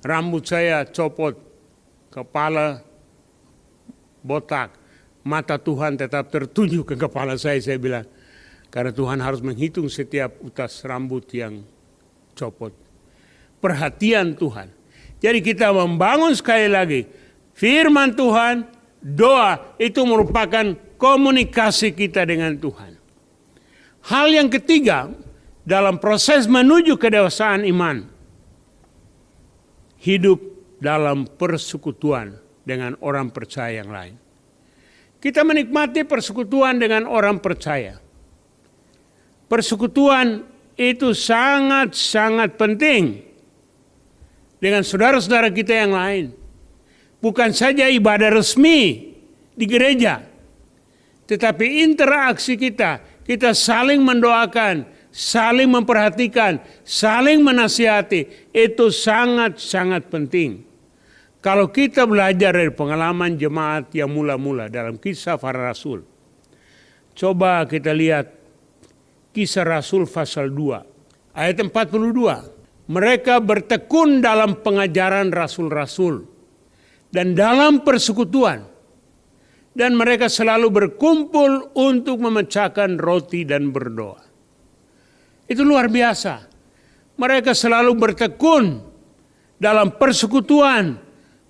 Rambut saya copot, kepala botak, mata Tuhan tetap tertuju ke kepala saya bilang. Karena Tuhan harus menghitung setiap utas rambut yang copot. Perhatian Tuhan. Jadi kita membangun sekali lagi. Firman Tuhan, doa itu merupakan komunikasi kita dengan Tuhan. Hal yang ketiga, dalam proses menuju kedewasaan iman. Hidup dalam persekutuan dengan orang percaya yang lain. Kita menikmati persekutuan dengan orang percaya. Persekutuan itu sangat-sangat penting dengan saudara-saudara kita yang lain. Bukan saja ibadah resmi di gereja, tetapi interaksi kita saling mendoakan, saling memperhatikan, saling menasihati, itu sangat-sangat penting. Kalau kita belajar dari pengalaman jemaat yang mula-mula dalam kisah para rasul, coba kita lihat Kisah Rasul pasal 2, ayat 42. Mereka bertekun dalam pengajaran rasul-rasul dan dalam persekutuan. Dan mereka selalu berkumpul untuk memecahkan roti dan berdoa. Itu luar biasa. Mereka selalu bertekun dalam persekutuan.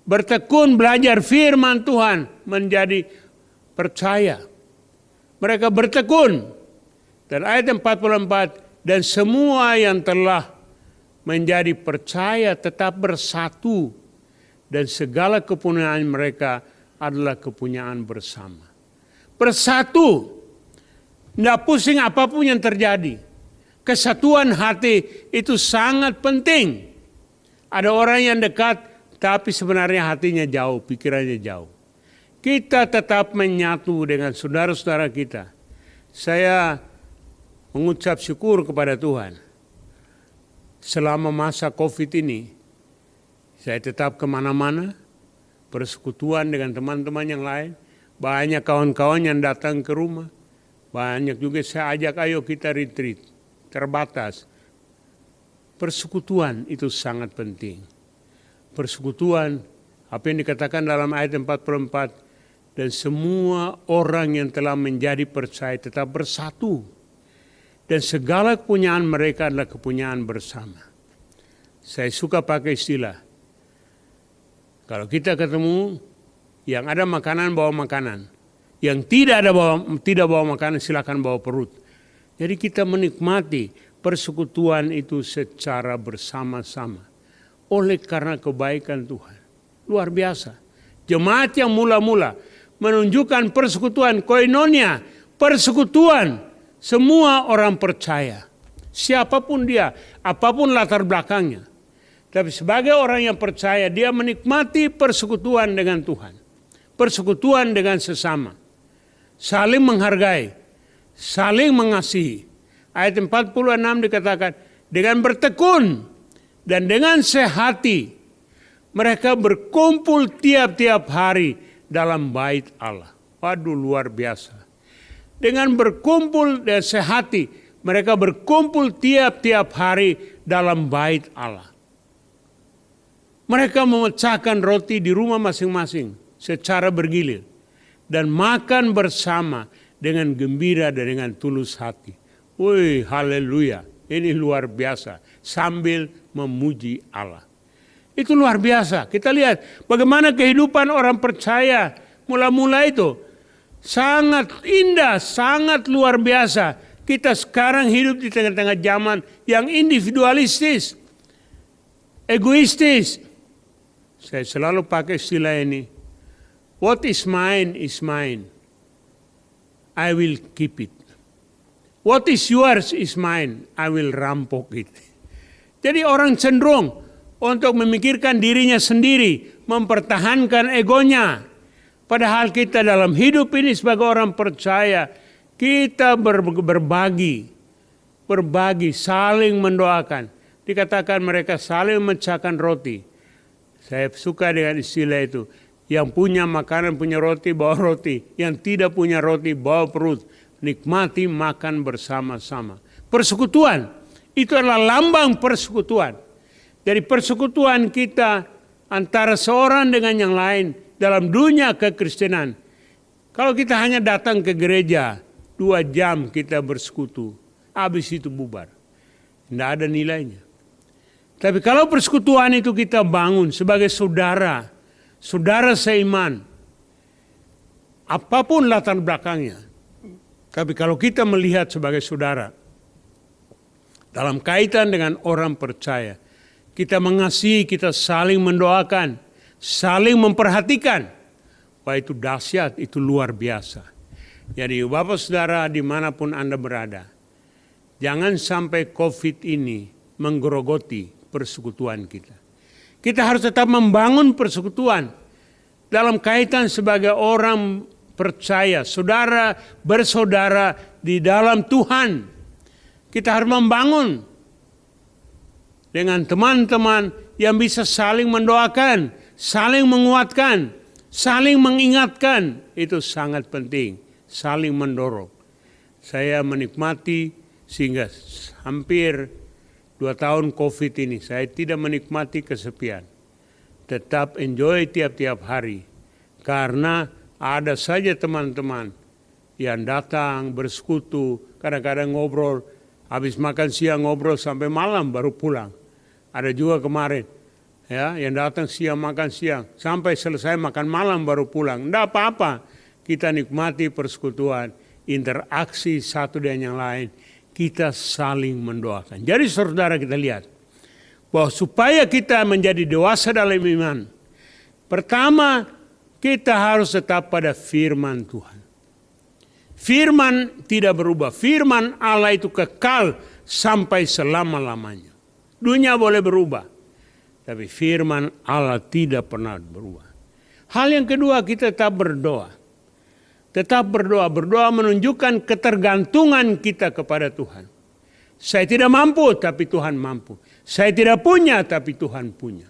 Bertekun belajar firman Tuhan menjadi percaya. Mereka bertekun. Dan ayat 44, dan semua yang telah menjadi percaya tetap bersatu. Dan segala kepunyaan mereka adalah kepunyaan bersama. Bersatu. Tidak pusing apapun yang terjadi. Kesatuan hati itu sangat penting. Ada orang yang dekat, tapi sebenarnya hatinya jauh, pikirannya jauh. Kita tetap menyatu dengan saudara-saudara kita. Saya mengucap syukur kepada Tuhan. Selama masa COVID ini, saya tetap kemana-mana, persekutuan dengan teman-teman yang lain. Banyak kawan-kawan yang datang ke rumah. Banyak juga saya ajak, ayo kita retreat. Terbatas. Persekutuan itu sangat penting. Persekutuan, apa yang dikatakan dalam ayat 44, dan semua orang yang telah menjadi percaya tetap bersatu. Dan segala kepunyaan mereka adalah kepunyaan bersama. Saya suka pakai istilah. Kalau kita ketemu, yang ada makanan bawa makanan. Yang tidak bawa makanan silakan bawa perut. Jadi kita menikmati persekutuan itu secara bersama-sama. oleh karena kebaikan Tuhan. Luar biasa. Jemaat yang mula-mula menunjukkan persekutuan koinonia, persekutuan semua orang percaya. Siapapun dia, apapun latar belakangnya. Tapi sebagai orang yang percaya, dia menikmati persekutuan dengan Tuhan. Persekutuan dengan sesama. Saling menghargai, saling mengasihi. Ayat 46 dikatakan, dengan bertekun dan dengan sehati, mereka berkumpul tiap-tiap hari dalam bait Allah. Waduh, luar biasa. Dengan berkumpul dan sehati, mereka berkumpul tiap-tiap hari dalam bait Allah. Mereka memecahkan roti di rumah masing-masing secara bergilir dan makan bersama dengan gembira dan dengan tulus hati. Wih, haleluya. Ini luar biasa. Sambil memuji Allah. Itu luar biasa. Kita lihat bagaimana kehidupan orang percaya mula-mula itu. Sangat indah, sangat luar biasa. Kita sekarang hidup di tengah-tengah zaman yang individualistis, egoistis. Saya selalu pakai istilah ini. What is mine is mine. I will keep it. What is yours is mine. I will rampok it. Jadi orang cenderung untuk memikirkan dirinya sendiri, mempertahankan egonya. Padahal kita dalam hidup ini sebagai orang percaya, kita berbagi, saling mendoakan. Dikatakan mereka saling memecahkan roti. Saya suka dengan istilah itu. Yang punya makanan, punya roti, bawa roti. Yang tidak punya roti, bawa perut. Nikmati makan bersama-sama. Persekutuan, itu adalah lambang persekutuan. Dari persekutuan kita antara seorang dengan yang lain dalam dunia kekristenan. Kalau kita hanya datang ke gereja, 2 jam kita bersekutu, habis itu bubar. Tidak ada nilainya. Tapi kalau persekutuan itu kita bangun sebagai saudara, saudara seiman, apapun latar belakangnya. Tapi kalau kita melihat sebagai saudara, dalam kaitan dengan orang percaya, kita mengasihi, kita saling mendoakan, saling memperhatikan. Wah, itu dahsyat, itu luar biasa. Jadi Bapak Saudara dimanapun Anda berada, jangan sampai COVID ini menggerogoti persekutuan kita. Kita harus tetap membangun persekutuan dalam kaitan sebagai orang percaya, saudara bersaudara di dalam Tuhan. Kita harus membangun dengan teman-teman yang bisa saling mendoakan, saling menguatkan, saling mengingatkan. Itu sangat penting, saling mendorong. Saya menikmati sehingga hampir 2 tahun COVID ini, saya tidak menikmati kesepian. Tetap enjoy tiap-tiap hari. Karena ada saja teman-teman yang datang bersekutu, kadang-kadang ngobrol, habis makan siang ngobrol sampai malam baru pulang. Ada juga kemarin ya yang datang siang makan siang, sampai selesai makan malam baru pulang. Tidak apa-apa, kita nikmati persekutuan, interaksi satu dengan yang lain. Kita saling mendoakan. Jadi saudara kita lihat bahwa supaya kita menjadi dewasa dalam iman, pertama kita harus tetap pada firman Tuhan. Firman tidak berubah. Firman Allah itu kekal sampai selama-lamanya. Dunia boleh berubah, tapi firman Allah tidak pernah berubah. Hal yang kedua, kita tetap berdoa. Tetap berdoa. Berdoa menunjukkan ketergantungan kita kepada Tuhan. Saya tidak mampu, tapi Tuhan mampu. Saya tidak punya, tapi Tuhan punya.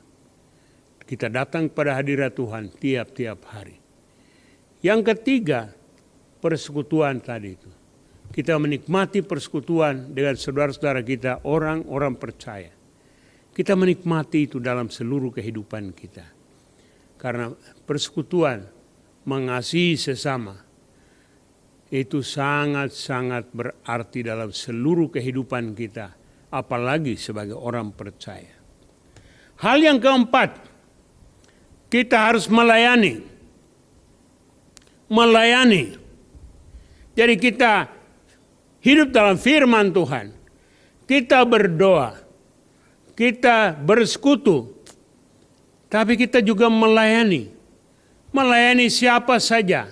Kita datang kepada hadirat Tuhan tiap-tiap hari. Yang ketiga, persekutuan tadi itu. Kita menikmati persekutuan dengan saudara-saudara kita, orang-orang percaya. Kita menikmati itu dalam seluruh kehidupan kita. Karena persekutuan, mengasihi sesama, itu sangat-sangat berarti dalam seluruh kehidupan kita, apalagi sebagai orang percaya. Hal yang keempat, kita harus melayani. Melayani. Jadi kita hidup dalam firman Tuhan. Kita berdoa. Kita bersekutu. Tapi kita juga melayani. Melayani siapa saja.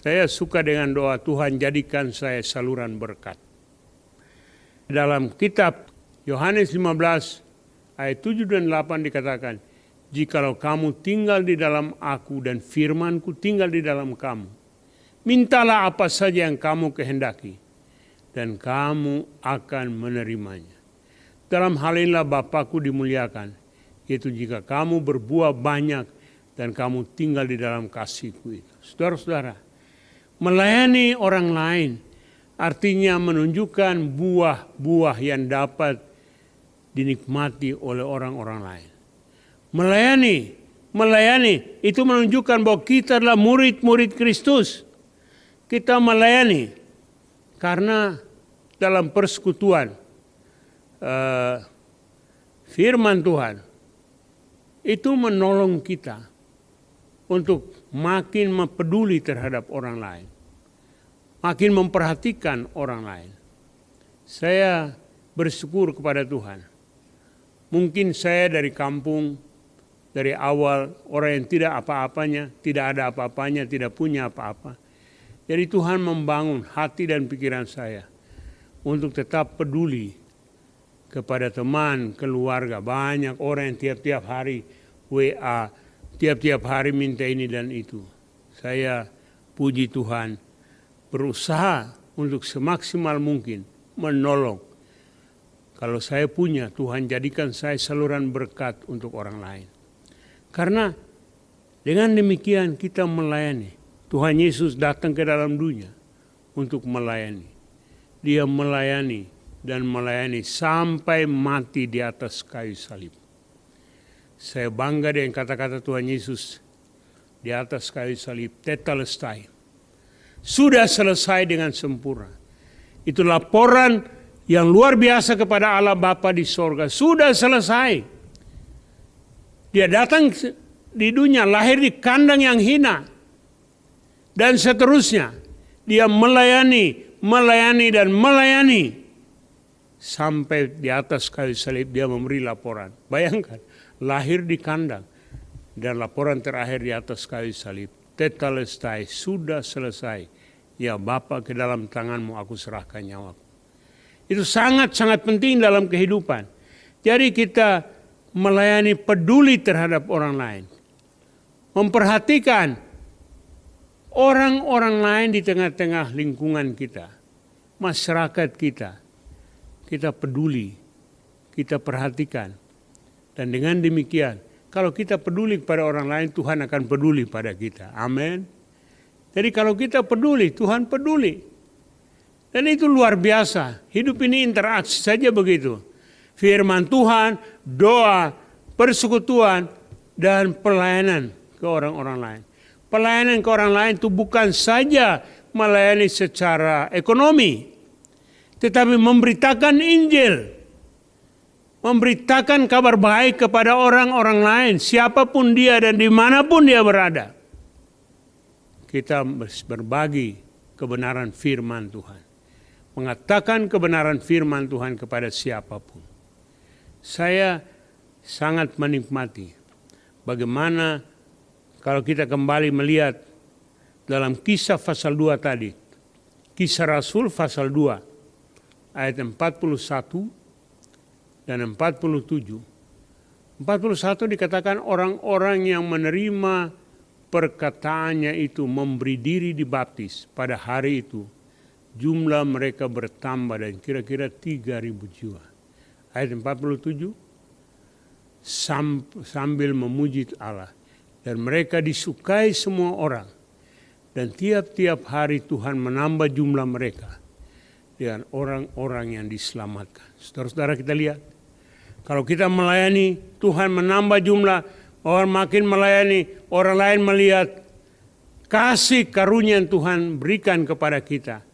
Saya suka dengan doa, Tuhan jadikan saya saluran berkat. Dalam kitab Yohanes 15 ayat 7 dan 8 dikatakan, jikalau kamu tinggal di dalam aku dan firmanku tinggal di dalam kamu, mintalah apa saja yang kamu kehendaki, dan kamu akan menerimanya. Dalam hal inilah Bapakku dimuliakan, yaitu jika kamu berbuah banyak dan kamu tinggal di dalam kasih-Ku itu. Saudara-saudara, melayani orang lain artinya menunjukkan buah-buah yang dapat dinikmati oleh orang-orang lain. Melayani itu menunjukkan bahwa kita adalah murid-murid Kristus. Kita melayani karena dalam persekutuan firman Tuhan itu menolong kita untuk makin peduli terhadap orang lain, makin memperhatikan orang lain. Saya bersyukur kepada Tuhan. Mungkin saya dari kampung, dari awal orang yang tidak apa-apanya, tidak ada apa-apanya, tidak punya apa-apa. Jadi Tuhan membangun hati dan pikiran saya untuk tetap peduli kepada teman, keluarga. Banyak orang yang tiap-tiap hari WA, tiap-tiap hari minta ini dan itu. Saya puji Tuhan, berusaha untuk semaksimal mungkin menolong. Kalau saya punya, Tuhan jadikan saya saluran berkat untuk orang lain. Karena dengan demikian kita melayani. Tuhan Yesus datang ke dalam dunia untuk melayani. Dia melayani dan melayani sampai mati di atas kayu salib. Saya bangga dengan kata-kata Tuhan Yesus di atas kayu salib, tetelestai. Sudah selesai dengan sempurna. Itu laporan yang luar biasa kepada Allah Bapa di sorga. Sudah selesai. Dia datang di dunia, lahir di kandang yang hina. Dan seterusnya. Dia melayani dan melayani. Sampai di atas kayu salib dia memberi laporan. Bayangkan, lahir di kandang. Dan laporan terakhir di atas kayu salib. Tetelestai, sudah selesai. Ya Bapa, ke dalam tanganmu aku serahkan nyawaku. Itu sangat-sangat penting dalam kehidupan. Jadi kita melayani, peduli terhadap orang lain. Memperhatikan orang-orang lain di tengah-tengah lingkungan kita. Masyarakat kita. Kita peduli, kita perhatikan. Dan dengan demikian, kalau kita peduli kepada orang lain, Tuhan akan peduli pada kita. Amin. Jadi kalau kita peduli, Tuhan peduli. Dan itu luar biasa. Hidup ini interaksi saja begitu. Firman Tuhan, doa, persekutuan, dan pelayanan ke orang-orang lain. Pelayanan ke orang lain itu bukan saja melayani secara ekonomi, tetapi memberitakan Injil. Memberitakan kabar baik kepada orang-orang lain, siapapun dia dan dimanapun dia berada. Kita berbagi kebenaran firman Tuhan. Mengatakan kebenaran firman Tuhan kepada siapapun. Saya sangat menikmati bagaimana kalau kita kembali melihat dalam Kisah pasal 2 tadi. Kisah Rasul pasal 2 ayat 41 dan 47. 41 dikatakan orang-orang yang menerima perkataannya itu memberi diri dibaptis pada hari itu. Jumlah mereka bertambah dan kira-kira 3.000 jiwa. Ayat 47, sambil memuji Allah. Dan mereka disukai semua orang. Dan tiap-tiap hari Tuhan menambah jumlah mereka dengan orang-orang yang diselamatkan. Saudara-saudara, kita lihat. Kalau kita melayani, Tuhan menambah jumlah, orang makin melayani, orang lain melihat kasih karunia yang Tuhan berikan kepada kita.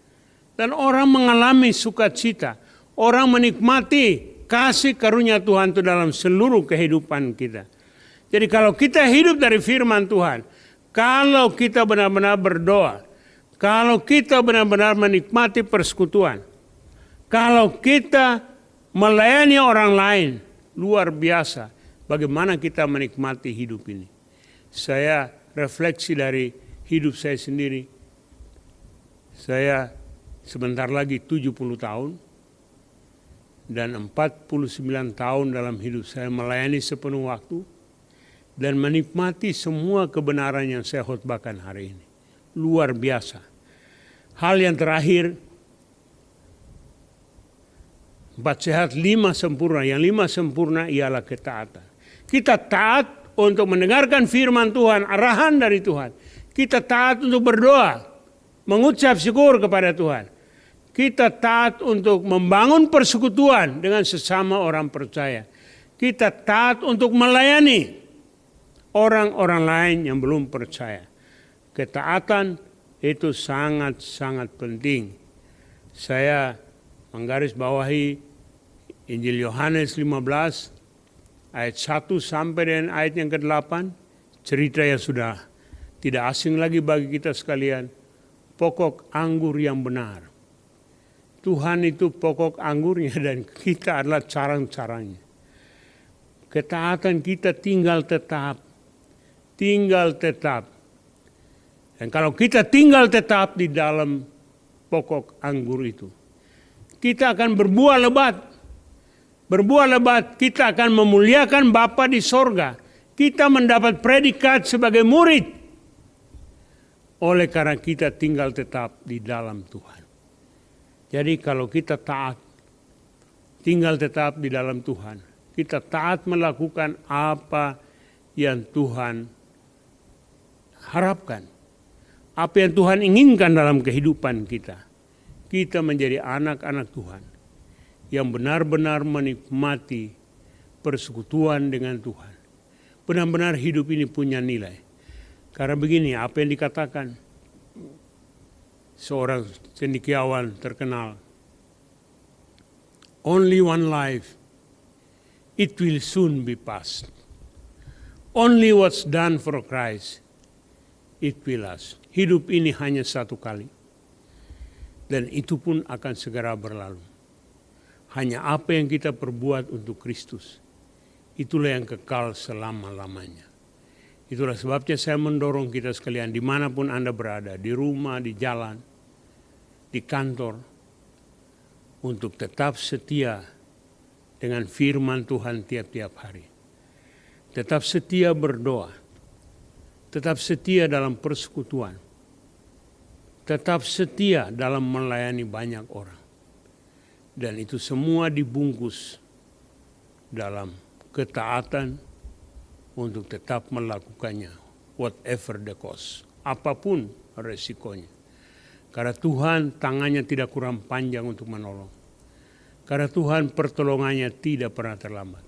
Dan orang mengalami sukacita. Orang menikmati kasih karunia Tuhan itu dalam seluruh kehidupan kita. Jadi kalau kita hidup dari firman Tuhan, kalau kita benar-benar berdoa, kalau kita benar-benar menikmati persekutuan, kalau kita melayani orang lain, luar biasa bagaimana kita menikmati hidup ini. Saya refleksi dari hidup saya sendiri. Saya sebentar lagi 70 tahun dan 49 tahun dalam hidup saya melayani sepenuh waktu dan menikmati semua kebenaran yang saya khotbahkan hari ini. Luar biasa. Hal yang terakhir, 4 sehat, 5 sempurna. Yang 5 sempurna ialah ketaatan. Kita taat untuk mendengarkan firman Tuhan, arahan dari Tuhan. Kita taat untuk berdoa, mengucap syukur kepada Tuhan. Kita taat untuk membangun persekutuan dengan sesama orang percaya. Kita taat untuk melayani orang-orang lain yang belum percaya. Ketaatan itu sangat-sangat penting. Saya menggarisbawahi Injil Yohanes 15 ayat 1 sampai dengan ayat yang ke-8, cerita yang sudah tidak asing lagi bagi kita sekalian, pokok anggur yang benar. Tuhan itu pokok anggurnya dan kita adalah carang-carangnya. Ketaatan kita tinggal tetap. Dan kalau kita tinggal tetap di dalam pokok anggur itu, kita akan berbuah lebat. Berbuah lebat, kita akan memuliakan Bapa di sorga. Kita mendapat predikat sebagai murid. Oleh karena kita tinggal tetap di dalam Tuhan. Jadi kalau kita taat, tinggal tetap di dalam Tuhan. Kita taat melakukan apa yang Tuhan harapkan. Apa yang Tuhan inginkan dalam kehidupan kita. Kita menjadi anak-anak Tuhan yang benar-benar menikmati persekutuan dengan Tuhan. Benar-benar hidup ini punya nilai. Karena begini, apa yang dikatakan seorang cendekiawan terkenal, only one life, it will soon be past. Only what's done for Christ, it will last. Hidup ini hanya satu kali. Dan itu pun akan segera berlalu. Hanya apa yang kita perbuat untuk Kristus, itulah yang kekal selama-lamanya. Itulah sebabnya saya mendorong kita sekalian dimanapun Anda berada, di rumah, di jalan, di kantor, untuk tetap setia dengan firman Tuhan tiap-tiap hari. Tetap setia berdoa, tetap setia dalam persekutuan, tetap setia dalam melayani banyak orang. Dan itu semua dibungkus dalam ketaatan untuk tetap melakukannya, whatever the cost, apapun resikonya. Karena Tuhan tangannya tidak kurang panjang untuk menolong. Karena Tuhan pertolongannya tidak pernah terlambat.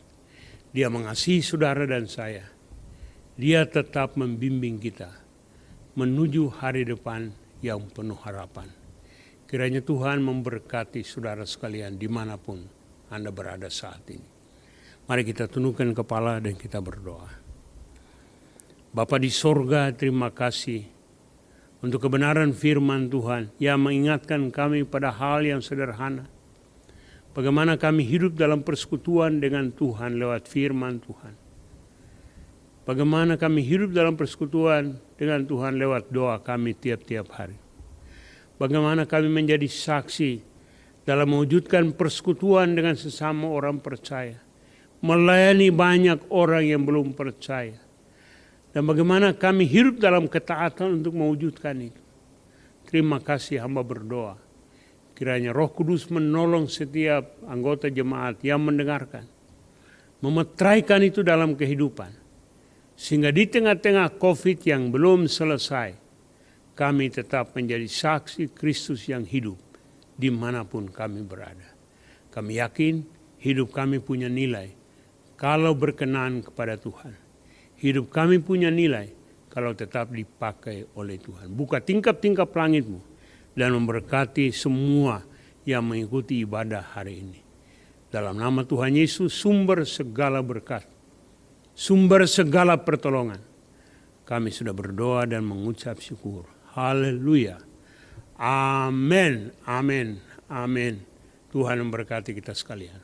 Dia mengasihi saudara dan saya. Dia tetap membimbing kita menuju hari depan yang penuh harapan. Kiranya Tuhan memberkati saudara sekalian dimanapun Anda berada saat ini. Mari kita tundukkan kepala dan kita berdoa. Bapa di sorga, terima kasih untuk kebenaran firman Tuhan yang mengingatkan kami pada hal yang sederhana. Bagaimana kami hidup dalam persekutuan dengan Tuhan lewat firman Tuhan. Bagaimana kami hidup dalam persekutuan dengan Tuhan lewat doa kami tiap-tiap hari. Bagaimana kami menjadi saksi dalam mewujudkan persekutuan dengan sesama orang percaya. Melayani banyak orang yang belum percaya. Dan bagaimana kami hidup dalam ketaatan untuk mewujudkan itu. Terima kasih hamba berdoa. Kiranya Roh Kudus menolong setiap anggota jemaat yang mendengarkan. Memetraikan itu dalam kehidupan. Sehingga di tengah-tengah COVID yang belum selesai, kami tetap menjadi saksi Kristus yang hidup dimanapun kami berada. Kami yakin hidup kami punya nilai kalau berkenan kepada Tuhan. Hidup kami punya nilai kalau tetap dipakai oleh Tuhan. Buka tingkap-tingkap langitmu dan memberkati semua yang mengikuti ibadah hari ini. Dalam nama Tuhan Yesus, sumber segala berkat, sumber segala pertolongan, kami sudah berdoa dan mengucap syukur. Haleluya. Amin. Amin. Amin. Tuhan memberkati kita sekalian.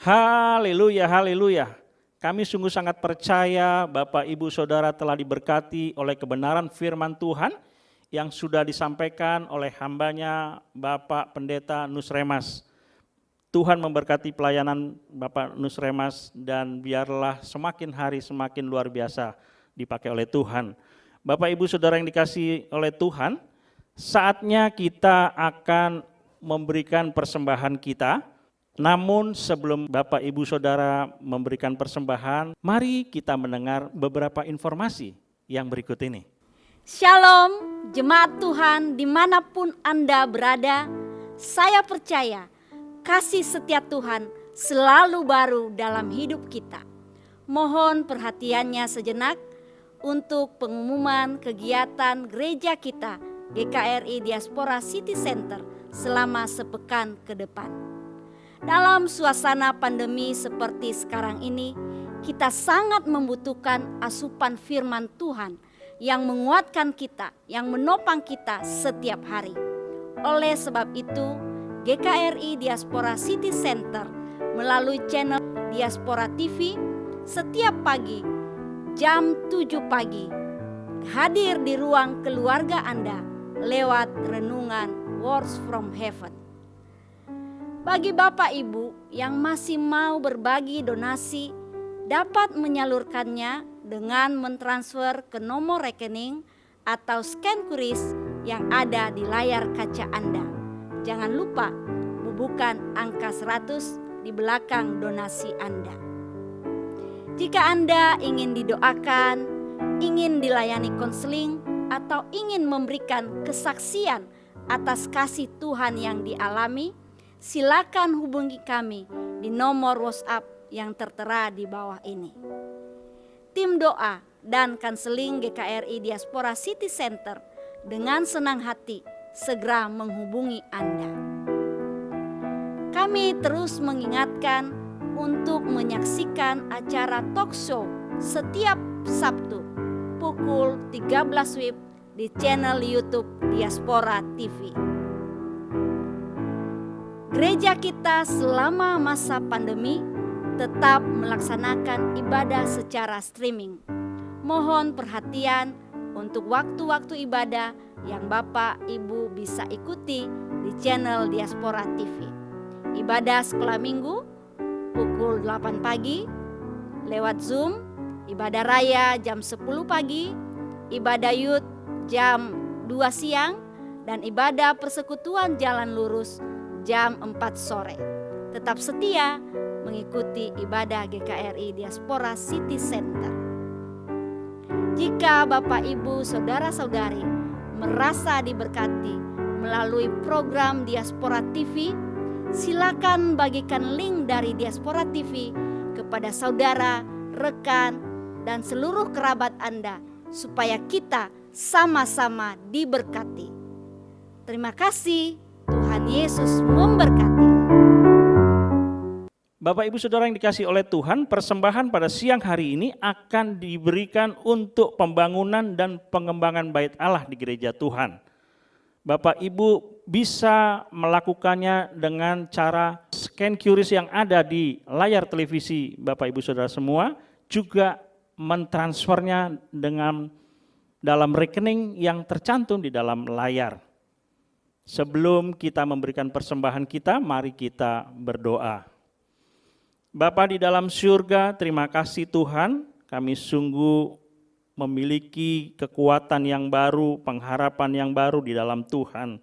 Haleluya, haleluya. Kami sungguh sangat percaya Bapak Ibu Saudara telah diberkati oleh kebenaran firman Tuhan yang sudah disampaikan oleh hambanya Bapak Pendeta Nusremas. Tuhan memberkati pelayanan Bapak Nusremas dan biarlah semakin hari semakin luar biasa dipakai oleh Tuhan. Bapak Ibu Saudara yang dikasihi oleh Tuhan, saatnya kita akan memberikan persembahan kita. Namun sebelum Bapak Ibu Saudara memberikan persembahan, mari kita mendengar beberapa informasi yang berikut ini. Shalom, jemaat Tuhan dimanapun Anda berada, saya percaya kasih setia Tuhan selalu baru dalam hidup kita. Mohon perhatiannya sejenak untuk pengumuman kegiatan gereja kita GKRI Diaspora City Center selama sepekan ke depan. Dalam suasana pandemi seperti sekarang ini, kita sangat membutuhkan asupan firman Tuhan yang menguatkan kita, yang menopang kita setiap hari. Oleh sebab itu, GKRI Diaspora City Center melalui channel Diaspora TV setiap pagi jam 7 pagi hadir di ruang keluarga Anda lewat renungan Words from Heaven. Bagi Bapak Ibu yang masih mau berbagi donasi, dapat menyalurkannya dengan mentransfer ke nomor rekening atau scan QRIS yang ada di layar kaca Anda. Jangan lupa bubukan angka 100 di belakang donasi Anda. Jika Anda ingin didoakan, ingin dilayani konseling, atau ingin memberikan kesaksian atas kasih Tuhan yang dialami, silakan hubungi kami di nomor WhatsApp yang tertera di bawah ini. Tim doa dan konseling GKRI Diaspora City Center dengan senang hati segera menghubungi Anda. Kami terus mengingatkan untuk menyaksikan acara talk show setiap Sabtu pukul 13 WIB di channel YouTube Diaspora TV. Gereja kita selama masa pandemi tetap melaksanakan ibadah secara streaming. Mohon perhatian untuk waktu-waktu ibadah yang Bapak Ibu bisa ikuti di channel Diaspora TV. Ibadah sekolah minggu pukul 8 pagi lewat Zoom, ibadah raya jam 10 pagi, ibadah youth jam 2 siang, dan ibadah persekutuan jalan lurus jam 4 sore. Tetap setia mengikuti ibadah GKRI Diaspora City Center. Jika Bapak Ibu Saudara-saudari merasa diberkati melalui program Diaspora TV, silakan bagikan link dari Diaspora TV kepada saudara, rekan, dan seluruh kerabat Anda supaya kita sama-sama diberkati. Terima kasih. Tuhan Yesus memberkati. Bapak Ibu Saudara yang dikasihi oleh Tuhan, persembahan pada siang hari ini akan diberikan untuk pembangunan dan pengembangan bait Allah di gereja Tuhan. Bapak Ibu bisa melakukannya dengan cara scan QRIS yang ada di layar televisi Bapak Ibu Saudara semua, juga mentransfernya dengan dalam rekening yang tercantum di dalam layar. Sebelum kita memberikan persembahan kita, mari kita berdoa. Bapa di dalam surga, terima kasih Tuhan, kami sungguh memiliki kekuatan yang baru, pengharapan yang baru di dalam Tuhan.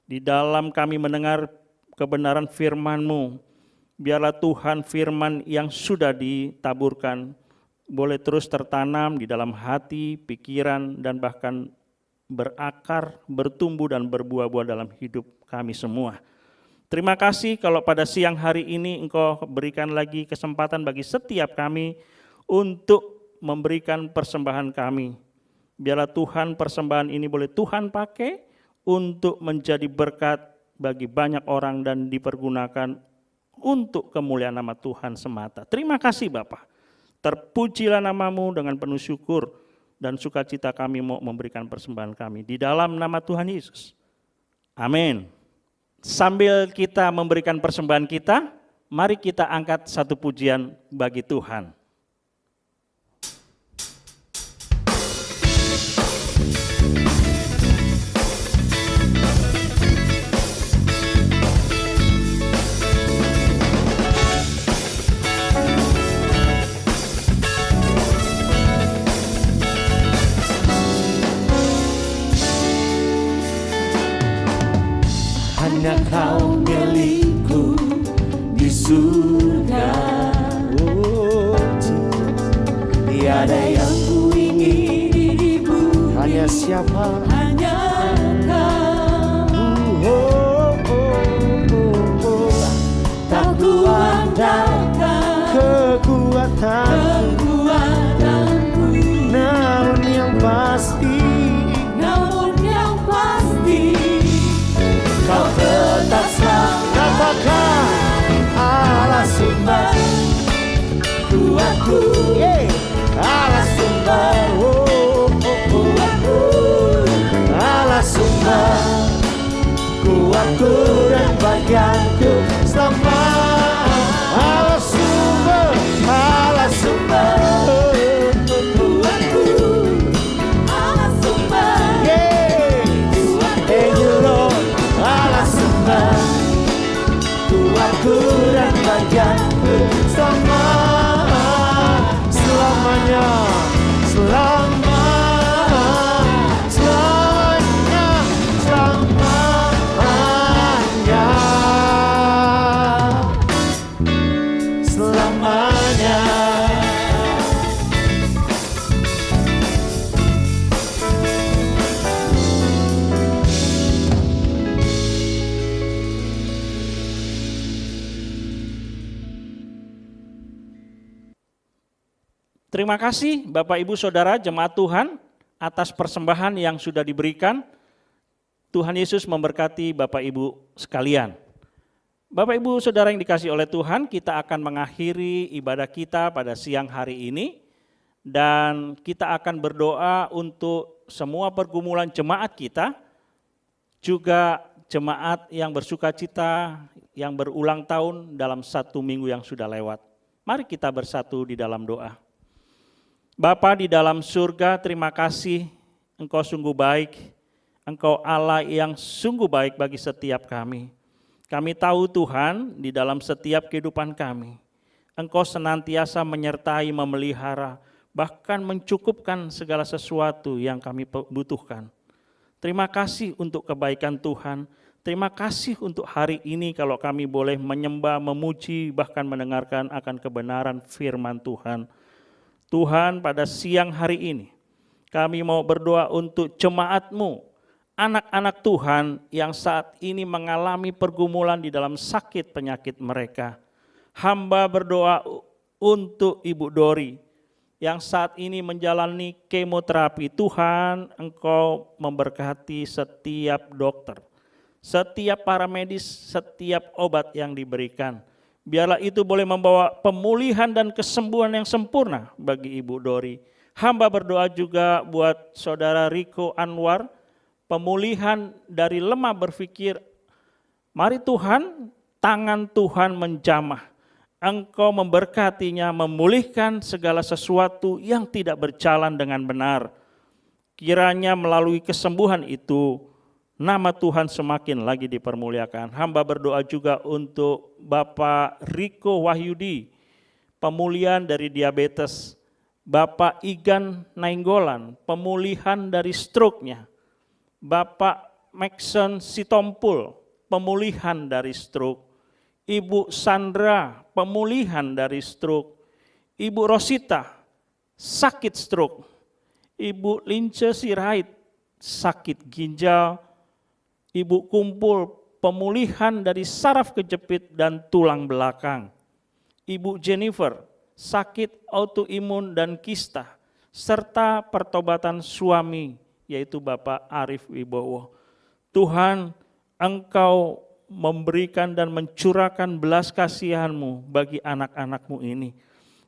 Di dalam kami mendengar kebenaran firman-Mu, biarlah Tuhan firman yang sudah ditaburkan boleh terus tertanam di dalam hati, pikiran, dan bahkan berakar, bertumbuh dan berbuah-buah dalam hidup kami semua. Terima kasih kalau pada siang hari ini Engkau berikan lagi kesempatan bagi setiap kami untuk memberikan persembahan kami. Biarlah Tuhan persembahan ini boleh Tuhan pakai untuk menjadi berkat bagi banyak orang dan dipergunakan untuk kemuliaan nama Tuhan semata. Terima kasih Bapa. Terpujilah nama-Mu dengan penuh syukur dan sukacita kami mau memberikan persembahan kami. Di dalam nama Tuhan Yesus. Amin. Sambil kita memberikan persembahan kita, Mari kita angkat satu pujian bagi Tuhan. Hanya Kau milikku di surga. Oh, tiada yang ku ingini di bumi. Hanya siapa? Hanya Kau. Tak ku andalkan kekuatanku, namun yang pasti Kau tetap selalu. Katakan Allah sumber kuatku, Allah sumber kuatku, Allah sumber kuatku dan bagianku selama. Allah sumber kuatku, Allah sumber Allah sumber kuatku dan bagianku selama, selamanya, selamanya, selamanya. Terima kasih Bapak Ibu Saudara jemaat Tuhan atas persembahan yang sudah diberikan. Tuhan Yesus memberkati Bapak Ibu sekalian. Bapak Ibu Saudara yang dikasihi oleh Tuhan, kita akan mengakhiri ibadah kita pada siang hari ini. Dan kita akan berdoa untuk semua pergumulan jemaat kita, juga jemaat yang bersukacita, yang berulang tahun dalam 1 minggu yang sudah lewat. Mari kita bersatu di dalam doa. Bapa di dalam surga, terima kasih Engkau sungguh baik, Engkau Allah yang sungguh baik bagi setiap kami. Kami tahu Tuhan di dalam setiap kehidupan kami, Engkau senantiasa menyertai, memelihara, bahkan mencukupkan segala sesuatu yang kami butuhkan. Terima kasih untuk kebaikan Tuhan, terima kasih untuk hari ini kalau kami boleh menyembah, memuji, bahkan mendengarkan akan kebenaran firman Tuhan. Tuhan, pada siang hari ini kami mau berdoa untuk jemaat-Mu, anak-anak Tuhan yang saat ini mengalami pergumulan di dalam sakit penyakit mereka. Hamba berdoa untuk Ibu Dori yang saat ini menjalani kemoterapi. Tuhan, Engkau memberkati setiap dokter, setiap para medis, setiap obat yang diberikan. Biarlah itu boleh membawa pemulihan dan kesembuhan yang sempurna bagi Ibu Dori. Hamba berdoa juga buat Saudara Riko Anwar, pemulihan dari lemah berpikir. Mari Tuhan, tangan Tuhan menjamah. Engkau memberkatinya, memulihkan segala sesuatu yang tidak berjalan dengan benar. Kiranya melalui kesembuhan itu, nama Tuhan semakin lagi dipermuliakan. Hamba berdoa juga untuk Bapak Riko Wahyudi, pemulihan dari diabetes. Bapak Igan Nainggolan, pemulihan dari stroke-nya. Bapak Maxon Sitompul, pemulihan dari stroke. Ibu Sandra, pemulihan dari stroke. Ibu Rosita, sakit stroke. Ibu Lince Sirait, sakit ginjal. Ibu Kumpul, pemulihan dari saraf kejepit dan tulang belakang. Ibu Jennifer, sakit autoimun dan kista, serta pertobatan suami, yaitu Bapak Arif Wibowo. Tuhan, Engkau memberikan dan mencurahkan belas kasihan-Mu bagi anak-anak-Mu ini.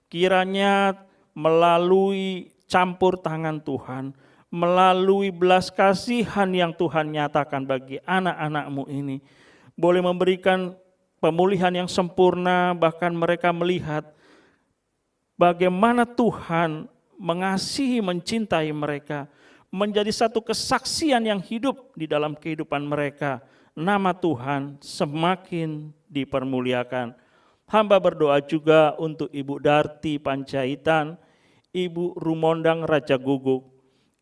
Kiranya melalui campur tangan Tuhan, melalui belas kasihan yang Tuhan nyatakan bagi anak-anak-Mu ini, boleh memberikan pemulihan yang sempurna, bahkan mereka melihat bagaimana Tuhan mengasihi, mencintai mereka, menjadi satu kesaksian yang hidup di dalam kehidupan mereka. Nama Tuhan semakin dipermuliakan. Hamba berdoa juga untuk Ibu Darti Pancaitan, Ibu Rumondang Raja Guguk,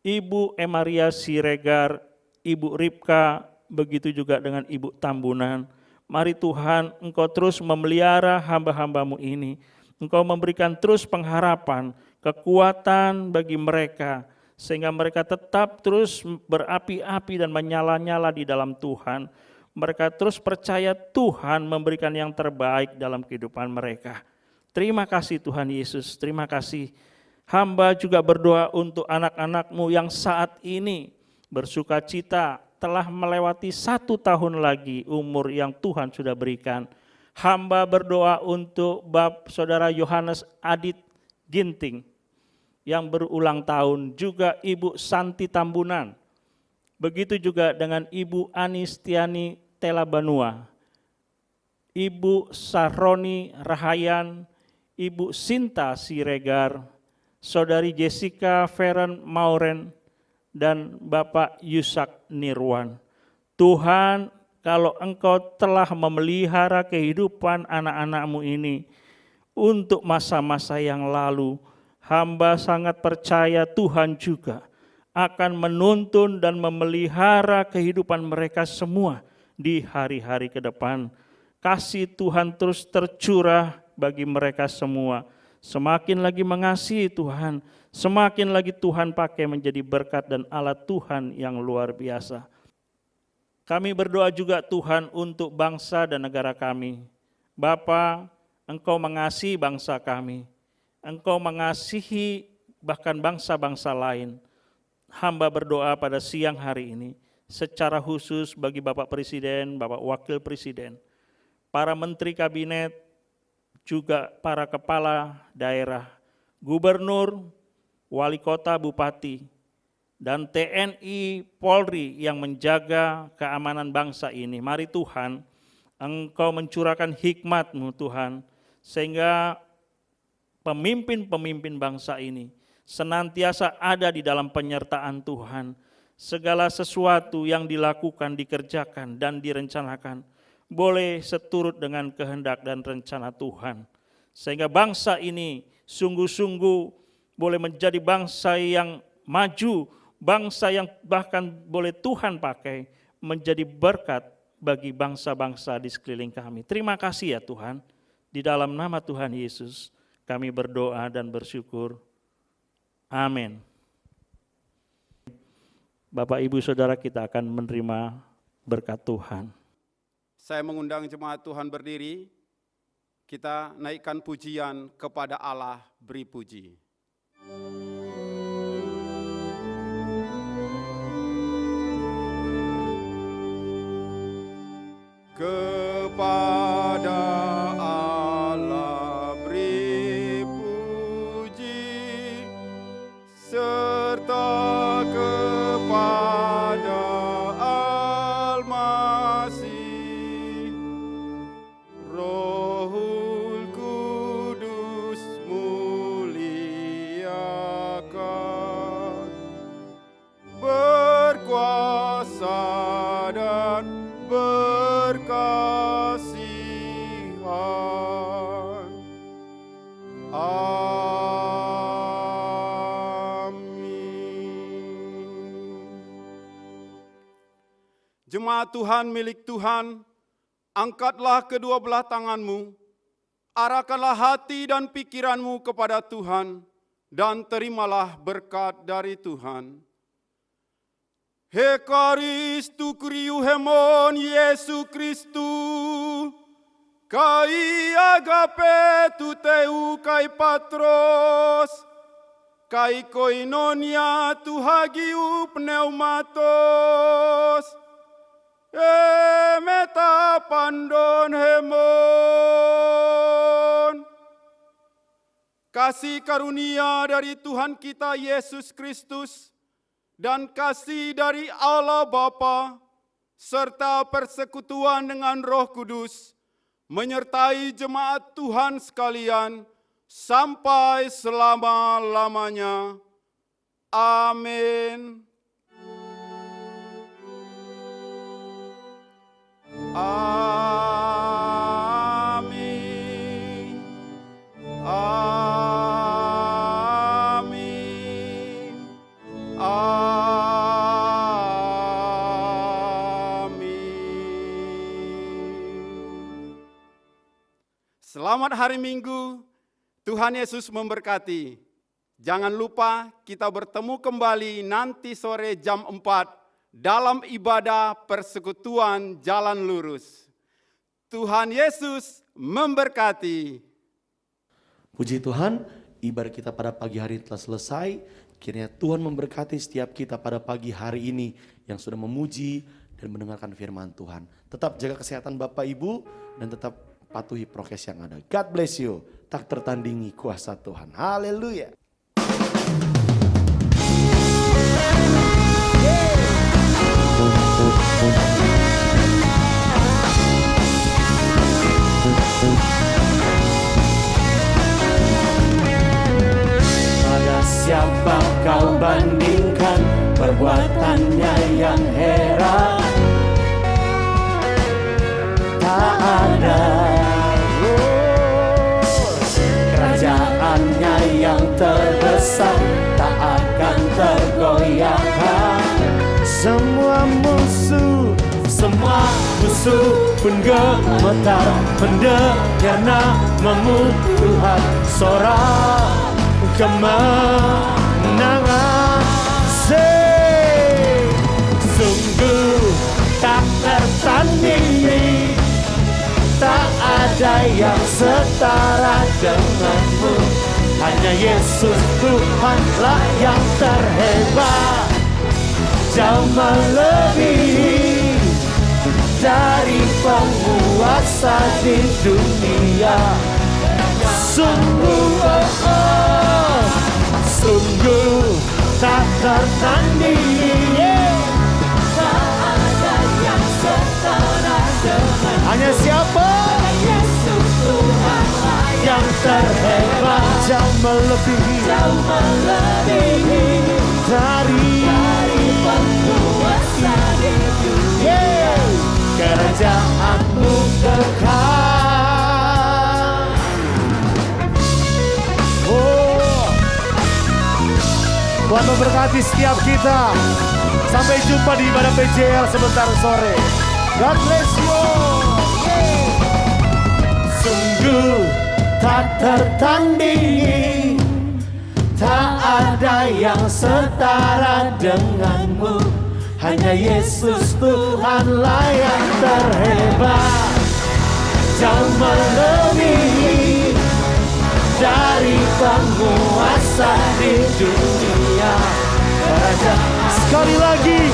Ibu Emaria Siregar, Ibu Ripka, begitu juga dengan Ibu Tambunan. Mari Tuhan, Engkau terus memelihara hamba-hambamu ini. Engkau memberikan terus pengharapan, kekuatan bagi mereka, sehingga mereka tetap terus berapi-api dan menyala-nyala di dalam Tuhan. Mereka terus percaya Tuhan memberikan yang terbaik dalam kehidupan mereka. Terima kasih Tuhan Yesus, terima kasih. Hamba juga berdoa untuk anak-anak-Mu yang saat ini bersuka cita telah melewati 1 tahun lagi umur yang Tuhan sudah berikan. Hamba berdoa untuk Saudara Yohanes Adit Ginting yang berulang tahun, juga Ibu Santi Tambunan, begitu juga dengan Ibu Anistiani Telabanua, Ibu Saroni Rahayan, Ibu Sinta Siregar, Saudari Jessica Feren Mauren, dan Bapak Yusak Nirwan. Tuhan, kalau Engkau telah memelihara kehidupan anak-anak-Mu ini untuk masa-masa yang lalu, hamba sangat percaya Tuhan juga akan menuntun dan memelihara kehidupan mereka semua di hari-hari ke depan. Kasih Tuhan terus tercurah bagi mereka semua. Semakin lagi mengasihi Tuhan, semakin lagi Tuhan pakai menjadi berkat dan alat Tuhan yang luar biasa. Kami berdoa juga Tuhan untuk bangsa dan negara kami. Bapa, Engkau mengasihi bangsa kami. Engkau mengasihi bahkan bangsa-bangsa lain. Hamba berdoa pada siang hari ini, secara khusus bagi Bapak Presiden, Bapak Wakil Presiden, para Menteri Kabinet, juga para kepala daerah, gubernur, wali kota, bupati, dan TNI, Polri yang menjaga keamanan bangsa ini. Mari Tuhan, Engkau mencurahkan hikmat-Mu Tuhan, sehingga pemimpin-pemimpin bangsa ini senantiasa ada di dalam penyertaan Tuhan. Segala sesuatu yang dilakukan, dikerjakan, dan direncanakan boleh seturut dengan kehendak dan rencana Tuhan. Sehingga bangsa ini sungguh-sungguh boleh menjadi bangsa yang maju, bangsa yang bahkan boleh Tuhan pakai menjadi berkat bagi bangsa-bangsa di sekeliling kami. Terima kasih ya Tuhan, di dalam nama Tuhan Yesus kami berdoa dan bersyukur. Amin. Bapak, Ibu, Saudara, kita akan menerima berkat Tuhan. Saya mengundang jemaat Tuhan berdiri, kita naikkan pujian kepada Allah, beri puji. Kepada Allah beri puji, serta kepada Al-Masih, Rohul Kudus muliakan, berkuasa dan berkasihan. Jemaat Tuhan milik Tuhan, angkatlah kedua belah tanganmu, arahkanlah hati dan pikiranmu kepada Tuhan, dan terimalah berkat dari Tuhan. Hekaristu kriu hemon Yesu Kristu, kai agape tu teu kai patros, kai koinonia tu hagiu pneumatos, meta pandon hemon. Kasih karunia dari Tuhan kita Yesus Kristus dan kasih dari Allah Bapa serta persekutuan dengan Roh Kudus menyertai jemaat Tuhan sekalian sampai selama-lamanya. Amin. Amin. Amin. Amin. Selamat hari Minggu. Tuhan Yesus memberkati. Jangan lupa kita bertemu kembali nanti sore jam 4 dalam ibadah persekutuan Jalan Lurus. Tuhan Yesus memberkati. Puji Tuhan, ibadah kita pada pagi hari telah selesai. Kiranya Tuhan memberkati setiap kita pada pagi hari ini yang sudah memuji dan mendengarkan firman Tuhan. Tetap jaga kesehatan Bapak Ibu dan tetap patuhi prokes yang ada. God bless you. Tak tertandingi kuasa Tuhan. Haleluya. Pada siapa kau bandingkan perbuatannya yang heran? Tak ada. Kerajaannya yang terbesar tak akan tergoyahkan. Semua musuh pun gemetar mendengar namamu Tuhan. Sorak kemenangan. Sungguh tak tertandingi, tak ada yang setara denganmu. Hanya Yesus Tuhanlah yang terhebat, jauh melebihi dari penguasa di dunia. Sungguh tak tertandingi, tak ada yang setara dengan. Hanya siapa? Yesus Tuhan yang terhebat, jauh melebihi dari penguasa di dunia. Kerajaanmu kekal. Tuhan memberkati setiap kita. Sampai jumpa di ibadah PJL sebentar sore. God bless you. Sungguh tak tertandingi, tak ada yang setara denganmu. Hanya Yesus Tuhanlah yang terhebat, jauh melebihi dari penguasa di dunia. Sekali lagi,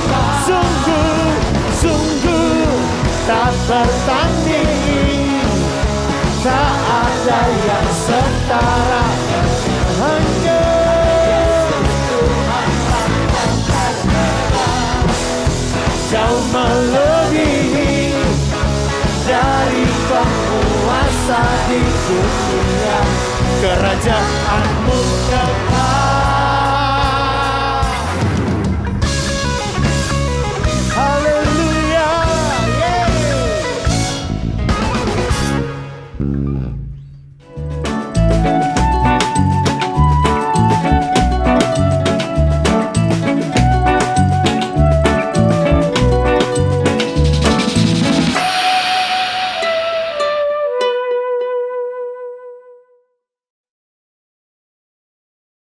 sungguh tak tertandingi, tak ada yang setara. Hanya jauh melebihi dari penguasa di dunia. Kerajaanmu